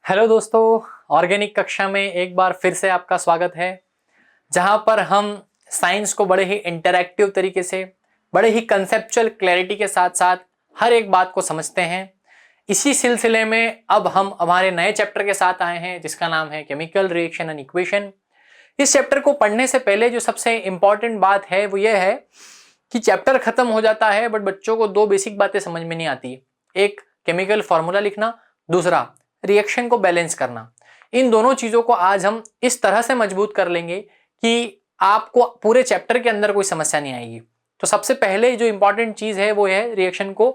Hello दोस्तों, organic कक्षा में एक बार फिर से आपका स्वागत है। जहां पर हम साइंस को बड़े ही इंटरैक्टिव तरीके से, बड़े ही कंसेप्चुअल क्लैरिटी के साथ साथ हर एक बात को समझते हैं। इसी सिलसिले में अब हम हमारे नए चैप्टर के साथ आए हैं जिसका नाम है केमिकल रिएक्शन एंड इक्वेशन। इस चैप्टर को पढ़ने से पहले जो सबसे इंपॉर्टेंट बात है वो ये है कि चैप्टर खत्म हो जाता है बट बच्चों को दो बेसिक बातें समझ में नहीं आती। एक, केमिकल फॉर्मूला लिखना, दूसरा रिएक्शन को बैलेंस करना। इन दोनों चीजों को आज हम इस तरह से मजबूत कर लेंगे कि आपको पूरे चैप्टर के अंदर कोई समस्या नहीं आएगी। तो सबसे पहले जो इंपॉर्टेंट चीज है वो है रिएक्शन को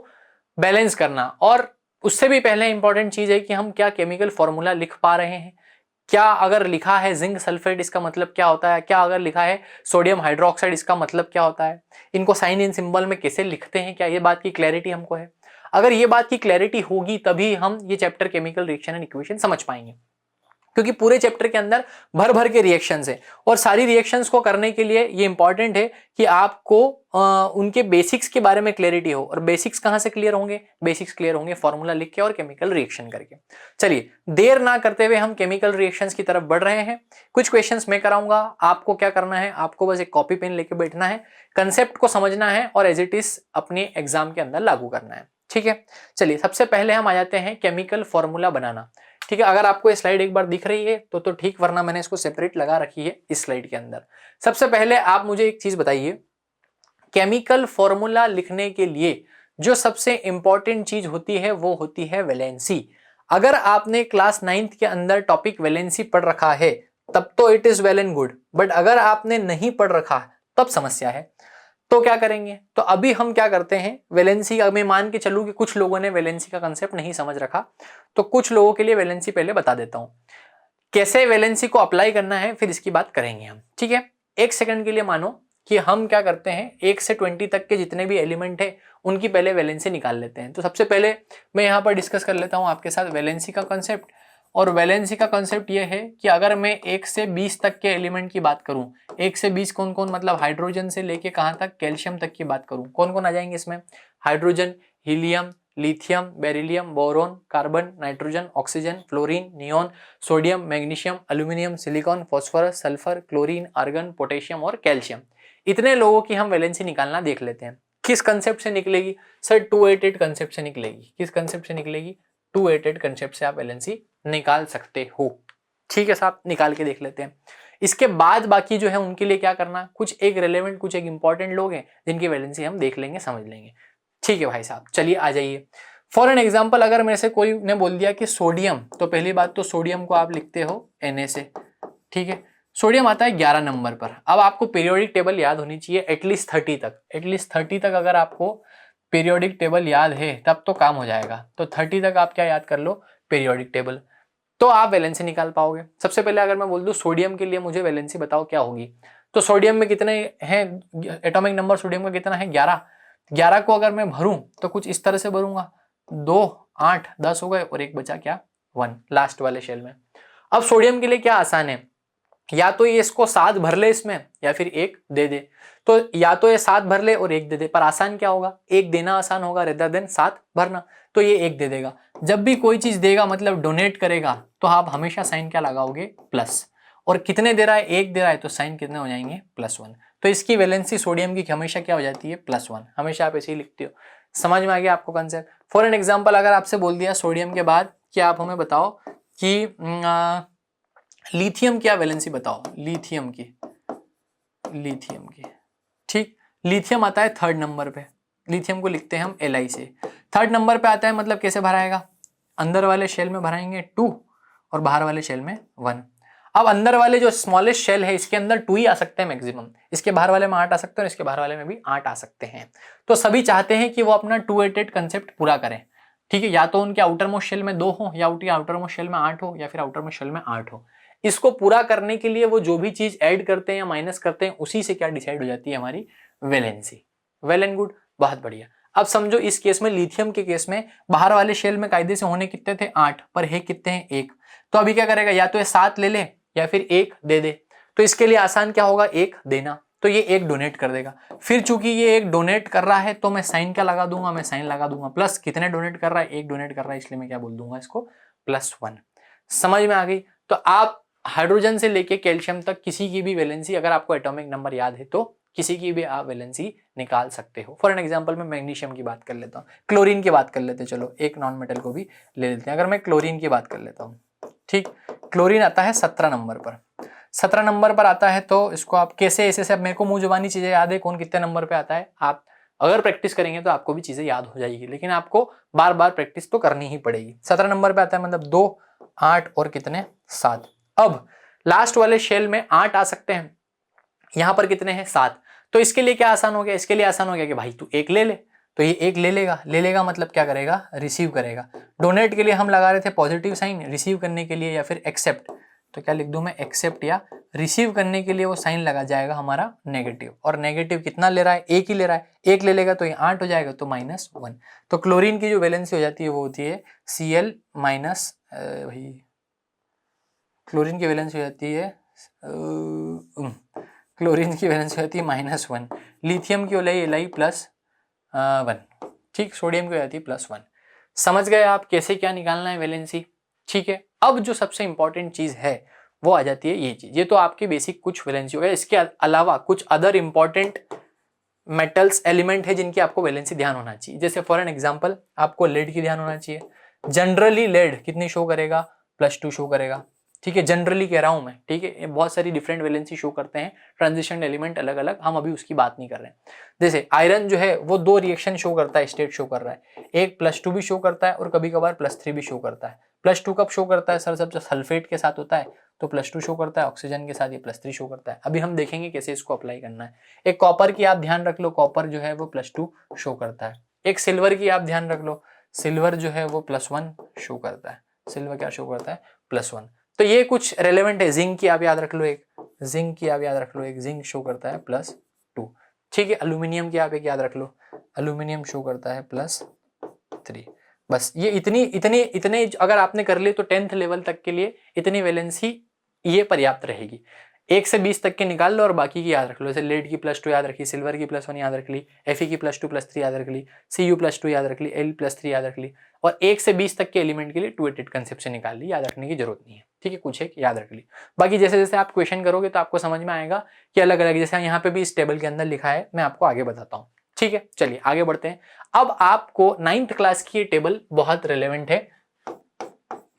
बैलेंस करना, और उससे भी पहले इंपॉर्टेंट चीज है कि हम क्या केमिकल फॉर्मूला लिख पा रहे हैं। क्या अगर लिखा है जिंक सल्फेट इसका मतलब क्या होता है, क्या अगर लिखा है सोडियम हाइड्रोक्साइड इसका मतलब क्या होता है, इनको साइन इन सिंबल में कैसे लिखते हैं, क्या ये बात की क्लैरिटी हमको है। अगर ये बात की क्लैरिटी होगी तभी हम ये chapter chemical reaction and equation समझ पाएंगे, क्योंकि पूरे चैप्टर के अंदर भर भर के रिएक्शंस है और सारी रिएक्शंस को करने के लिए ये इंपॉर्टेंट है कि आपको उनके बेसिक्स के बारे में क्लैरिटी हो। और बेसिक्स कहां से क्लियर होंगे? बेसिक्स क्लियर होंगे फॉर्मूला लिख के और केमिकल रिएक्शन करके। चलिए देर ना करते हुए हम केमिकल रिएक्शंस की तरफ बढ़ रहे हैं। कुछ क्वेश्चंस मैं कराऊंगा, आपको क्या करना है, आपको बस एक कॉपी पेन लेके बैठना है, कंसेप्ट को समझना है और एज इट इज अपने एग्जाम के अंदर लागू करना है। ठीक है, चलिए सबसे पहले हम आ जाते हैं केमिकल फॉर्मूला बनाना। ठीक है, अगर आपको ये स्लाइड एक बार दिख रही है तो ठीक, वरना मैंने इसको सेपरेट लगा रखी है इस स्लाइड के अंदर। सबसे पहले आप मुझे एक चीज बताइए, केमिकल फॉर्मूला लिखने के लिए जो सबसे इंपॉर्टेंट चीज होती है वो होती है वैलेंसी। अगर आपने क्लास 9th के अंदर टॉपिक वैलेंसी पढ़ रखा है तब तो it is well and good, but अगर आपने नहीं पढ़ रखा तब समस्या है। तो क्या करेंगे? तो अभी हम क्या करते हैं, वैलेंसी, मैं मान के चलूं कि कुछ लोगों ने वैलेंसी का कंसेप्ट नहीं समझ रखा, तो कुछ लोगों के लिए वैलेंसी पहले बता देता हूं। कैसे वैलेंसी को अप्लाई करना है फिर इसकी बात करेंगे हम। ठीक है, एक सेकंड के लिए मानो कि हम क्या करते हैं, 1 से 20 तक के जितने भी एलिमेंट है उनकी पहले वैलेंसी निकाल लेते हैं। तो सबसे पहले मैं यहां पर डिस्कस कर लेता हूं आपके साथ वैलेंसी का कंसेप्ट। और वैलेंसी का कंसेप्ट यह है कि अगर मैं 1 से 20 तक के एलिमेंट की बात करूं, 1 से 20 कौन कौन, मतलब हाइड्रोजन से लेके कहां तक, कैल्शियम तक की बात करूं, कौन कौन आ जाएंगे इसमें? Hydrogen, helium, lithium, beryllium, boron, carbon, nitrogen, oxygen, fluorine, neon, sodium, magnesium, aluminium, silicon, phosphorus, sulphur, chlorine, argon, potassium और कैल्शियम। इतने लोगों की हम वैलेंसी निकालना देख लेते हैं। किस कंसेप्ट से निकलेगी सर? 288 कंसेप्ट से निकलेगी। किस कंसेप्ट से निकलेगी? 288 कंसेप्ट से आप वैलेंसी निकाल सकते हो। ठीक है साहब, निकाल के देख लेते हैं। इसके बाद बाकी जो है उनके लिए क्या करना, कुछ एक रेलेवेंट, कुछ एक इंपॉर्टेंट लोग हैं जिनकी वैलेंसी हम देख लेंगे, समझ लेंगे। ठीक है भाई साहब, चलिए आ जाइए। फॉर एन एग्जाम्पल, अगर मेरे से कोई ने बोल दिया कि सोडियम, तो पहली बात तो सोडियम को आप लिखते हो Na से। ठीक है, सोडियम आता है 11 नंबर पर। अब आपको पीरियोडिक टेबल याद होनी चाहिए एटलीस्ट 30 तक। एटलीस्ट 30 तक अगर आपको पीरियोडिक टेबल याद है तब तो काम हो जाएगा। तो 30 तक आप क्या याद कर लो, पीरियोडिक टेबल, तो आप वैलेंसी निकाल पाओगे। सबसे पहले अगर मैं बोल दूं सोडियम के लिए मुझे वैलेंसी बताओ क्या होगी, तो सोडियम में कितने हैं, एटॉमिक नंबर सोडियम का कितना है? 11। 11 को अगर मैं भरूं तो कुछ इस तरह से भरूंगा, 2, 8, 10 हो गए और एक बचा क्या? 1 लास्ट वाले शेल में। अब सोडियम के लिए क्या आसान है, या तो ये इसको 7 भर ले इसमें या फिर 1 दे दे। तो या तो ये 7 भर ले और 1 दे दे, पर आसान क्या होगा? 1 देना आसान होगा रेदर देन 7 भरना। तो ये 1 दे देगा। जब भी कोई चीज देगा मतलब डोनेट करेगा तो आप हमेशा साइन क्या लगाओगे? प्लस। और कितने दे रहा है? 1 दे रहा है, तो साइन कितने हो जाएंगे? +1। तो इसकी वैलेंसी सोडियम की हमेशा क्या हो जाती है? +1। हमेशा आप ऐसे ही लिखते हो। समझ में आ गया आपको कंसेप्ट? फॉर एन एग्जाम्पल, अगर आपसे बोल दिया सोडियम के बाद कि आप हमें बताओ कि लिथियम क्या वैलेंसी बताओ, लिथियम की। ठीक, लिथियम आता है 3rd नंबर पे। लिथियम को लिखते हैं हम Li से। 3rd नंबर पे आता है, मतलब कैसे भराएगा? अंदर वाले शेल में भराएंगे 2 और बाहर वाले शेल में 1। अब अंदर वाले जो स्मॉलेस्ट शेल है इसके अंदर 2 ही आ सकते हैं मैक्सिमम, इसके बाहर वाले में 8 आ सकते हैं और इसके बाहर वाले में भी 8 आ सकते हैं। तो सभी चाहते हैं कि वो अपना 288 कंसेप्ट पूरा करें। ठीक है, या तो उनके आउटर मोस्ट शेल में 2 हो, या उनके आउटर मोस्ट शेल में 8 हो, या फिर आउटर मोस्ट शेल में 8 हो। इसको पूरा करने के लिए वो जो भी चीज ऐड करते हैं या माइनस करते हैं उसी से क्या डिसाइड हो जाती है? हमारी वैलेंसी। वेल एंड गुड, बहुत बढ़िया। अब समझो इस केस में, लिथियम के केस में, बाहर वाले शेल में कायदे से होने कितने थे? 8, पर है कितने हैं? 1। तो अभी क्या करेगा, या तो ये 7 ले ले या फिर 1 दे दे। तो इसके लिए आसान क्या होगा? 1 देना। तो ये 1 डोनेट कर देगा। फिर चूंकि ये 1 डोनेट कर रहा है तो मैं साइन क्या लगा दूंगा? मैं साइन लगा दूंगा प्लस। कितने डोनेट कर रहा है? 1 डोनेट कर रहा है, इसलिए मैं क्या बोल दूंगा इसको? +1। समझ में आ गई। तो आप हाइड्रोजन से लेके कैल्शियम तक किसी की भी वैलेंसी, अगर आपको एटॉमिक नंबर याद है तो किसी की भी आप वैलेंसी निकाल सकते हो। फॉर एन एग्जांपल मैं मैग्नीशियम की बात कर लेता हूँ, क्लोरीन की बात कर लेते हैं, चलो एक नॉन मेटल को भी ले लेते हैं। अगर मैं क्लोरीन की बात कर लेता हूँ, ठीक, क्लोरीन आता है 17 नंबर पर। 17 नंबर पर आता है तो इसको आप कैसे, ऐसे से, अब मेरे को मुंह जुबानी चीजें याद है कौन कितने नंबर पे आता है, आप अगर प्रैक्टिस करेंगे तो आपको भी चीजें याद हो जाएगी, लेकिन आपको बार बार प्रैक्टिस तो करनी ही पड़ेगी। 17 नंबर पे आता है, मतलब 2, 8 और कितने 7। अब लास्ट वाले शेल में 8 आ सकते हैं, यहां पर कितने हैं 7। तो इसके लिए क्या आसान हो गया, इसके लिए आसान हो गया कि भाई तू एक ले ले, तो ये एक ले लेगा, ले लेगा मतलब क्या करेगा, रिसीव करेगा। डोनेट के लिए हम लगा रहे थे पॉजिटिव साइन, रिसीव करने के लिए या फिर एक्सेप्ट, तो क्या लिख दूं मैं, एक्सेप्ट, या रिसीव करने के लिए वो साइन लगा जाएगा हमारा नेगेटिव। और नेगेटिव कितना ले रहा है, एक ही ले रहा है, एक ले लेगा तो ये 8 हो जाएगा, तो -1। तो क्लोरीन की जो वैलेंसी हो जाती है वो होती है Cl माइनस, भाई क्लोरीन की वैलेंसी हो जाती है, क्लोरीन की वैलेंसी होती है -1, लिथियम की हो लाई +1, ठीक, सोडियम की हो जाती है +1। समझ गए आप कैसे क्या निकालना है वैलेंसी, ठीक है। अब जो सबसे इंपॉर्टेंट चीज है वो आ जाती है ये चीज, ये तो आपकी बेसिक कुछ वैलेंसी हो गया, इसके अलावा कुछ अदर इंपॉर्टेंट मेटल्स एलिमेंट है जिनकी आपको वैलेंसी ध्यान होना चाहिए। जैसे फॉर एन एग्जांपल आपको लेड की ध्यान होना चाहिए। जनरली लेड कितनी शो करेगा, +2 शो करेगा, ठीक है, जनरली कह रहा हूं मैं, ठीक है, बहुत सारी डिफरेंट वैलेंसी शो करते हैं, ट्रांजिशन एलिमेंट अलग अलग, हम अभी उसकी बात नहीं कर रहे हैं। जैसे आयरन जो है वो 2 रिएक्शन शो करता है, स्टेट शो कर रहा है, एक +2 भी शो करता है और कभी कभार +3 भी शो करता है। +2 कब शो करता है सर, जब सल्फेट के साथ होता है तो +2 शो करता है, ऑक्सीजन के साथ ये +3 शो करता है। अभी हम देखेंगे कैसे इसको अप्लाई करना है। एक कॉपर की आप ध्यान रख लो, कॉपर जो है वो +2 शो करता है। एक सिल्वर की आप ध्यान रख लो, सिल्वर जो है वो +1 शो करता है। सिल्वर क्या शो करता है, +1। तो ये कुछ रेलेवेंट है। जिंक की आप याद रख लो, एक जिंक की आप याद रख लो, एक जिंक शो करता है +2, ठीक है। एल्यूमिनियम की आप एक याद रख लो, एल्यूमिनियम शो करता है +3। बस ये इतने अगर आपने कर लिए तो 10th लेवल तक के लिए इतनी वैलेंसी ये पर्याप्त रहेगी। 1 से 20 तक के निकाल लो और बाकी की याद रख लो। जैसे लेड की +2 याद रखी, सिल्वर की +1 याद रख ली, Fe की +2 +3 याद रख ली, Cu +2 याद रख ली, L +3 याद रख ली, और 1 से 20 तक के एलिमेंट के लिए 2 8 कंसेप्ट से निकाल ली, याद रखने की जरूरत नहीं है, ठीक है, कुछ एक याद रख ली। बाकी जैसे जैसे आप क्वेश्चन करोगे तो आपको समझ में आएगा कि अलग अलग, जैसे यहाँ पे भी इस टेबल के अंदर लिखा है, मैं आपको आगे बताता हूँ, ठीक है। चलिए आगे बढ़ते हैं। अब आपको 9th क्लास की ये टेबल बहुत रिलेवेंट है,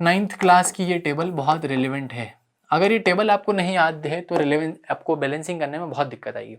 9th क्लास की ये टेबल बहुत रिलेवेंट है। अगर ये टेबल आपको नहीं याद है तो रिलेवेंट आपको बैलेंसिंग करने में बहुत दिक्कत आएगी।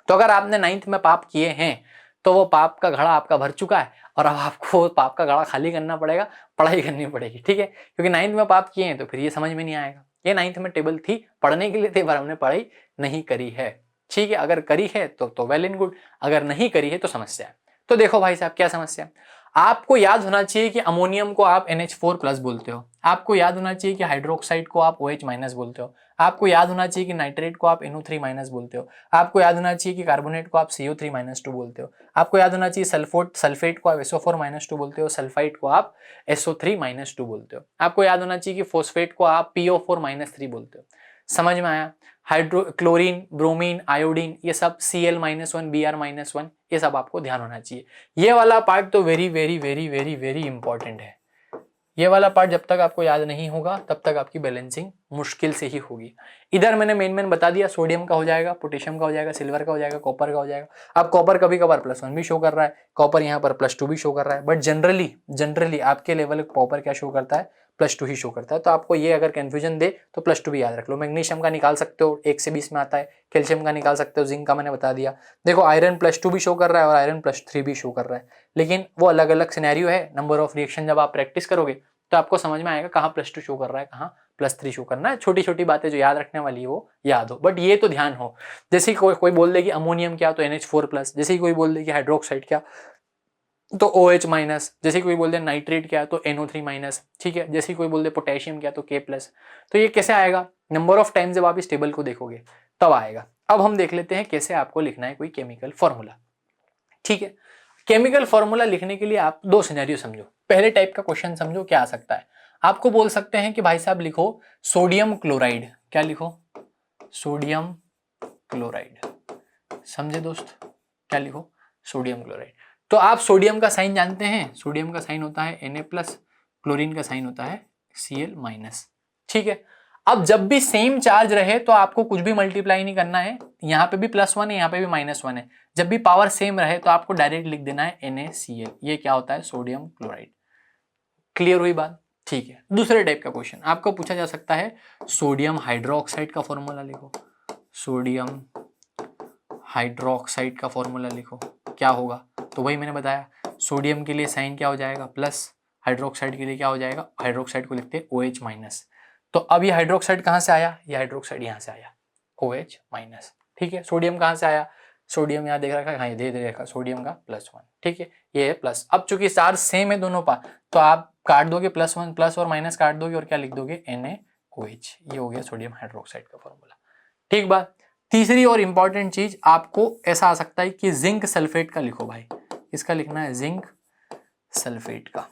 तो अगर आपने 9th में पाप किए हैं तो वो पाप का घड़ा आपका भर चुका है और अब आपको पाप का घड़ा खाली करना पड़ेगा, पढ़ाई करनी पड़ेगी, ठीक है। क्योंकि 9th में पाप किए हैं तो फिर ये समझ में नहीं आएगा। ये 9th में टेबल थी, पढ़ने के लिए थी, पर हमने पढ़ाई नहीं करी है, ठीक है। अगर करी है तो वेल एंड गुड, अगर नहीं करी है तो समस्या है। तो देखो भाई साहब क्या समस्या है, आपको याद होना चाहिए कि अमोनियम को आप NH4+ बोलते हो, आपको याद होना चाहिए कि हाइड्रोक्साइड को आप OH- बोलते हो, आपको याद होना चाहिए कि नाइट्रेट को आप NO3- बोलते हो, आपको याद होना चाहिए कि कार्बोनेट को आप CO3- बोलते हो, आपको याद होना चाहिए सल्फेट को आप SO4- बोलते हो, सल्फाइड को आप SO3- बोलते हो, आपको याद होना चाहिए कि फोस्फेट को आप PO4- बोलते हो। समझ में आया। हाइड्रो क्लोरीन, ब्रोमीन, आयोडीन, ये सब Cl-1 Br-1, ये सब आपको ध्यान होना चाहिए। ये वाला पार्ट तो very very very very very important है। ये वाला पार्ट जब तक आपको याद नहीं होगा तब तक आपकी बैलेंसिंग मुश्किल से ही होगी। इधर मैंने मेन बता दिया, सोडियम का हो जाएगा, पोटेशियम का हो जाएगा, सिल्वर का हो जाएगा, कॉपर का हो जाएगा। अब कॉपर कभी कभार +1 भी शो कर रहा है, कॉपर यहाँ पर +2 भी शो कर रहा है, बट जनरली आपके लेवल कॉपर क्या शो करता है, +2 ही शो करता है। तो आपको ये अगर कंफ्यूजन दे तो +2 भी याद रख लो। मैग्नीशियम का निकाल सकते हो, 1 से 20 में आता है, कैल्शियम का निकाल सकते हो, जिंक का मैंने बता दिया। देखो आयरन +2 भी शो कर रहा है और आयरन +3 भी शो कर रहा है, लेकिन वो अलग अलग सिनेरियो है। नंबर ऑफ रिएक्शन जब आप प्रैक्टिस करोगे तो आपको समझ में आएगा कहाँ +2 शो कर रहा है, कहाँ +3 शो करना है। छोटी छोटी बातें जो याद रखने वाली है वो याद हो, बट ये तो ध्यान हो। जैसे कोई बोल दे कि अमोनियम क्या तो NH4+, जैसे कोई बोल दे कि हाइड्रोक्साइड क्या तो OH-, जैसे कोई बोल दे नाइट्रेट क्या तो NO3-, ठीक है। जैसे कोई बोल दे पोटेशियम क्या तो K+। तो ये कैसे आएगा, नंबर ऑफ टाइम जब आप इस टेबल को देखोगे तब आएगा। अब हम देख लेते हैं कैसे आपको लिखना है कोई केमिकल फॉर्मूला, ठीक है। केमिकल फॉर्मूला लिखने के लिए आप 2 सिनेरियो समझो। पहले टाइप का क्वेश्चन समझो क्या आ सकता है, आपको बोल सकते हैं कि भाई साहब लिखो सोडियम क्लोराइड, क्या लिखो, सोडियम क्लोराइड। समझे दोस्त, क्या लिखो, सोडियम क्लोराइड। तो आप सोडियम का साइन जानते हैं, सोडियम का साइन होता है Na+, क्लोरीन का साइन होता है Cl माइनस। ठीक है, अब जब भी सेम चार्ज रहे तो आपको कुछ भी मल्टीप्लाई नहीं करना है, यहाँ पे भी +1 है, यहाँ पे भी -1 है, जब भी पावर सेम रहे तो आपको डायरेक्ट लिख देना है NaCl। ये क्या होता है? Sodium chloride. क्लियर हुई बात? ठीक है, दूसरे टाइप का क्वेश्चन आपको पूछा जा सकता है, सोडियम हाइड्रोक्साइड का फॉर्मूला लिखो। सोडियम हाइड्रोक्साइड का फॉर्मूला लिखो, क्या होगा? तो वही मैंने बताया, सोडियम के लिए साइन क्या हो जाएगा? प्लस, हाइड्रोक्साइड के लिए क्या हो जाएगा? हाइड्रोक्साइड को लिखते हैं OH माइनस। तो अब ये हाइड्रोक्साइड कहाँ से आया? ये हाइड्रोक्साइड यहाँ से आया, OH माइनस। ठीक है, सोडियम कहाँ से आया? सोडियम यहाँ देख रखा है, हाँ ये दे रखा सोडियम का +1। ठीक है, ये है प्लस। अब चूंकि चार्ज सेम है दोनों पास, तो आप काट दोगे +1, प्लस और माइनस काट दोगे और क्या लिख दोगे? NaOH। ये हो गया सोडियम हाइड्रोक्साइड का फॉर्मूला। ठीक बात। तीसरी और इंपॉर्टेंट चीज आपको ऐसा आ सकता है कि जिंक सल्फेट का लिखो भाई। इसका लिखना है जिंक सल्फेट का।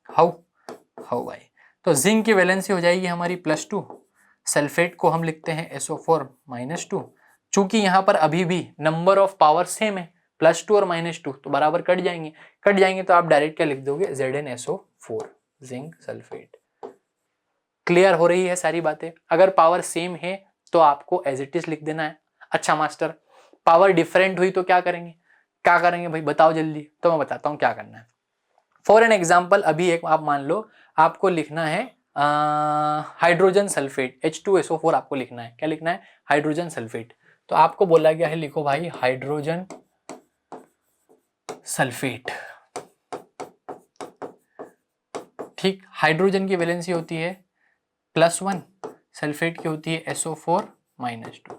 हाउ भाई? तो जिंक की वैलेंसी हो जाएगी हमारी +2, सल्फेट को हम लिखते हैं SO4 -2। चूंकि यहाँ पर अभी भी नंबर ऑफ पावर सेम है, +2 और -2, तो बराबर कट जाएंगे तो आप डायरेक्ट क्या लिख दोगे? ZnSO4, zinc sulphate. क्लियर हो रही है सारी बातें? अगर पावर सेम है तो आपको एज इट इज लिख देना है। अच्छा मास्टर, पावर डिफरेंट हुई तो क्या करेंगे भाई बताओ जल्दी। तो मैं बताता हूँ क्या करना है। फॉर एन एग्जाम्पल, अभी एक आप मान लो आपको लिखना है हाइड्रोजन सल्फेट, H2SO4 आपको लिखना है। क्या लिखना है? Hydrogen sulphate. तो आपको बोला गया है लिखो भाई हाइड्रोजन सल्फेट। ठीक, हाइड्रोजन की वैलेंसी होती है +1, सल्फेट की होती है SO4 -2।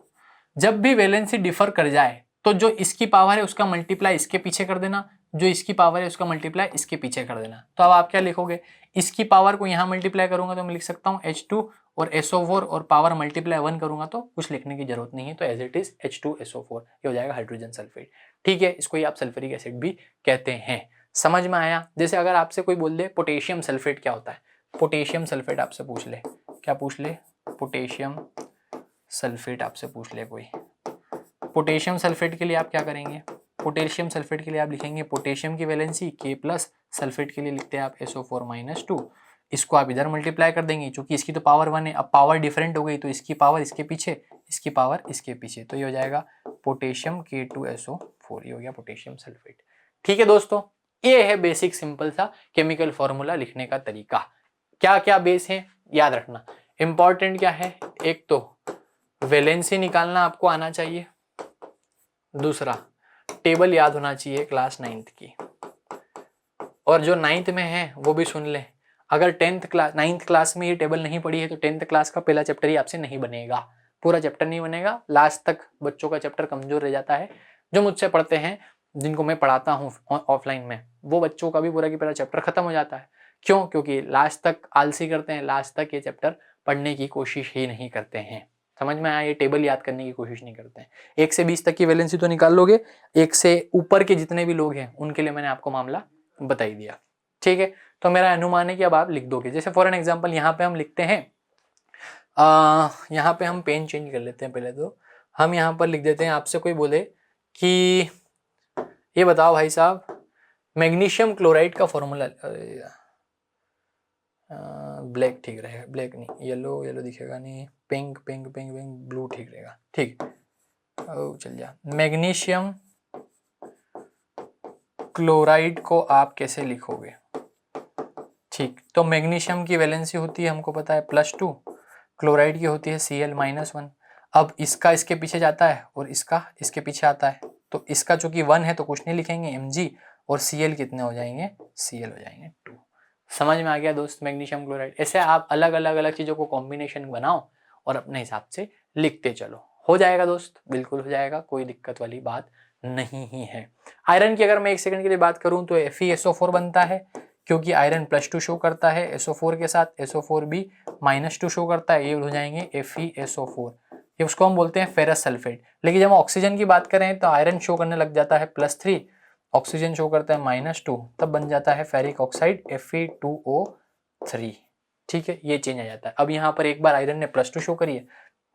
जब भी वैलेंसी डिफर कर जाए तो जो इसकी पावर है उसका मल्टीप्लाई इसके पीछे कर देना, जो इसकी पावर है उसका मल्टीप्लाई इसके पीछे कर देना। तो अब आप क्या लिखोगे? इसकी पावर को यहाँ मल्टीप्लाई करूंगा तो मैं लिख सकता हूँ H2 और SO4, और पावर मल्टीप्लाई 1 करूंगा तो कुछ लिखने की जरूरत नहीं है, तो एज इट इज H2SO4। ये हो जाएगा हाइड्रोजन सल्फेट। ठीक है, इसको ही आप सल्फ्यूरिक एसिड भी कहते हैं। समझ में आया? जैसे अगर आपसे कोई बोल दे पोटेशियम सल्फेट क्या होता है, पोटेशियम सल्फेट आपसे पूछ ले, क्या पूछ ले? पोटेशियम सल्फेट आपसे पूछ ले कोई। पोटेशियम सल्फेट के लिए आप क्या करेंगे? पोटेशियम सल्फेट के लिए आप लिखेंगे पोटेशियम की वैलेंसी K+, सल्फेट के लिए लिखते हैं आप SO4 -2। इसको आप इधर मल्टीप्लाई कर देंगे, क्योंकि इसकी तो पावर 1 है, अब पावर डिफरेंट हो गई तो इसकी पावर इसके पीछे, इसकी पावर इसके पीछे, तो ये हो जाएगा पोटेशियम K2SO4। ये हो गया पोटेशियम सल्फेट। ठीक है दोस्तों, ये है बेसिक सिंपल सा केमिकल फॉर्मूला लिखने का तरीका। क्या क्या बेस है याद रखना। इंपॉर्टेंट क्या है? एक तो वैलेंसी निकालना आपको आना चाहिए, दूसरा टेबल याद होना चाहिए क्लास 9th की, और जो 9th में है वो भी सुन ले। अगर 9th क्लास में ये टेबल नहीं पढ़ी है तो 10th क्लास का पहला चैप्टर ही आपसे नहीं बनेगा, पूरा चैप्टर नहीं बनेगा। लास्ट तक बच्चों का चैप्टर कमजोर रह जाता है। जो मुझसे पढ़ते हैं, जिनको मैं पढ़ाता हूँ ऑफलाइन में, वो बच्चों का भी पूरा की पूरा चैप्टर खत्म हो जाता है। क्यों? क्योंकि लास्ट तक आलसी करते हैं, लास्ट तक ये चैप्टर पढ़ने की कोशिश ही नहीं करते हैं। समझ में आया? ये टेबल याद करने की कोशिश नहीं करते हैं। 1 से 20 तक की वैलेंसी तो निकाल लोगे, 1 से ऊपर के जितने भी लोग हैं उनके लिए मैंने आपको मामला बता ही दिया। ठीक है, तो मेरा अनुमान है कि अब आप लिख दोगे। जैसे फॉर एन एग्जांपल यहाँ पे हम लिखते हैं, यहाँ पे हम पेन चेंज कर लेते हैं। पहले तो हम यहाँ पर लिख देते हैं, आपसे कोई बोले कि ये बताओ भाई साहब मैग्नीशियम क्लोराइड का फॉर्मूला, ब्लैक ठीक रहेगा, ब्लैक नहीं, येलो दिखेगा नहीं, पिंक ब्लू ठीक रहेगा। ठीक, चल जा। मैग्नीशियम क्लोराइड को आप कैसे लिखोगे? ठीक, तो मैग्नीशियम की वैलेंसी होती है हमको पता है +2, क्लोराइड की होती है Cl -1। अब इसका इसके पीछे जाता है और इसका इसके पीछे आता है, तो इसका चूंकि 1 है तो कुछ नहीं लिखेंगे Mg, और Cl कितने हो जाएंगे? Cl हो जाएंगे 2। समझ में आ गया दोस्त? Magnesium chloride. ऐसे आप अलग अलग चीजों को कॉम्बिनेशन बनाओ और अपने हिसाब से लिखते चलो, हो जाएगा दोस्त, बिल्कुल हो जाएगा, कोई दिक्कत वाली बात नहीं ही है। आयरन की अगर मैं 1 सेकंड के लिए बात करूं तो FeSO4 बनता है, क्योंकि आयरन +2 शो करता है SO4 के साथ, SO4 भी -2 शो करता है, ये हो जाएंगे FeSO4। ये उसको हम बोलते हैं फेरस सल्फेट। लेकिन जब हम ऑक्सीजन की बात करें तो आयरन शो करने लग जाता है +3, ऑक्सीजन शो करता है -2, तब बन जाता है फेरिक ऑक्साइड Fe2O3। ठीक है, ये चेंज आ जाता है। अब यहाँ पर एक बार आयरन ने +2 शो करी है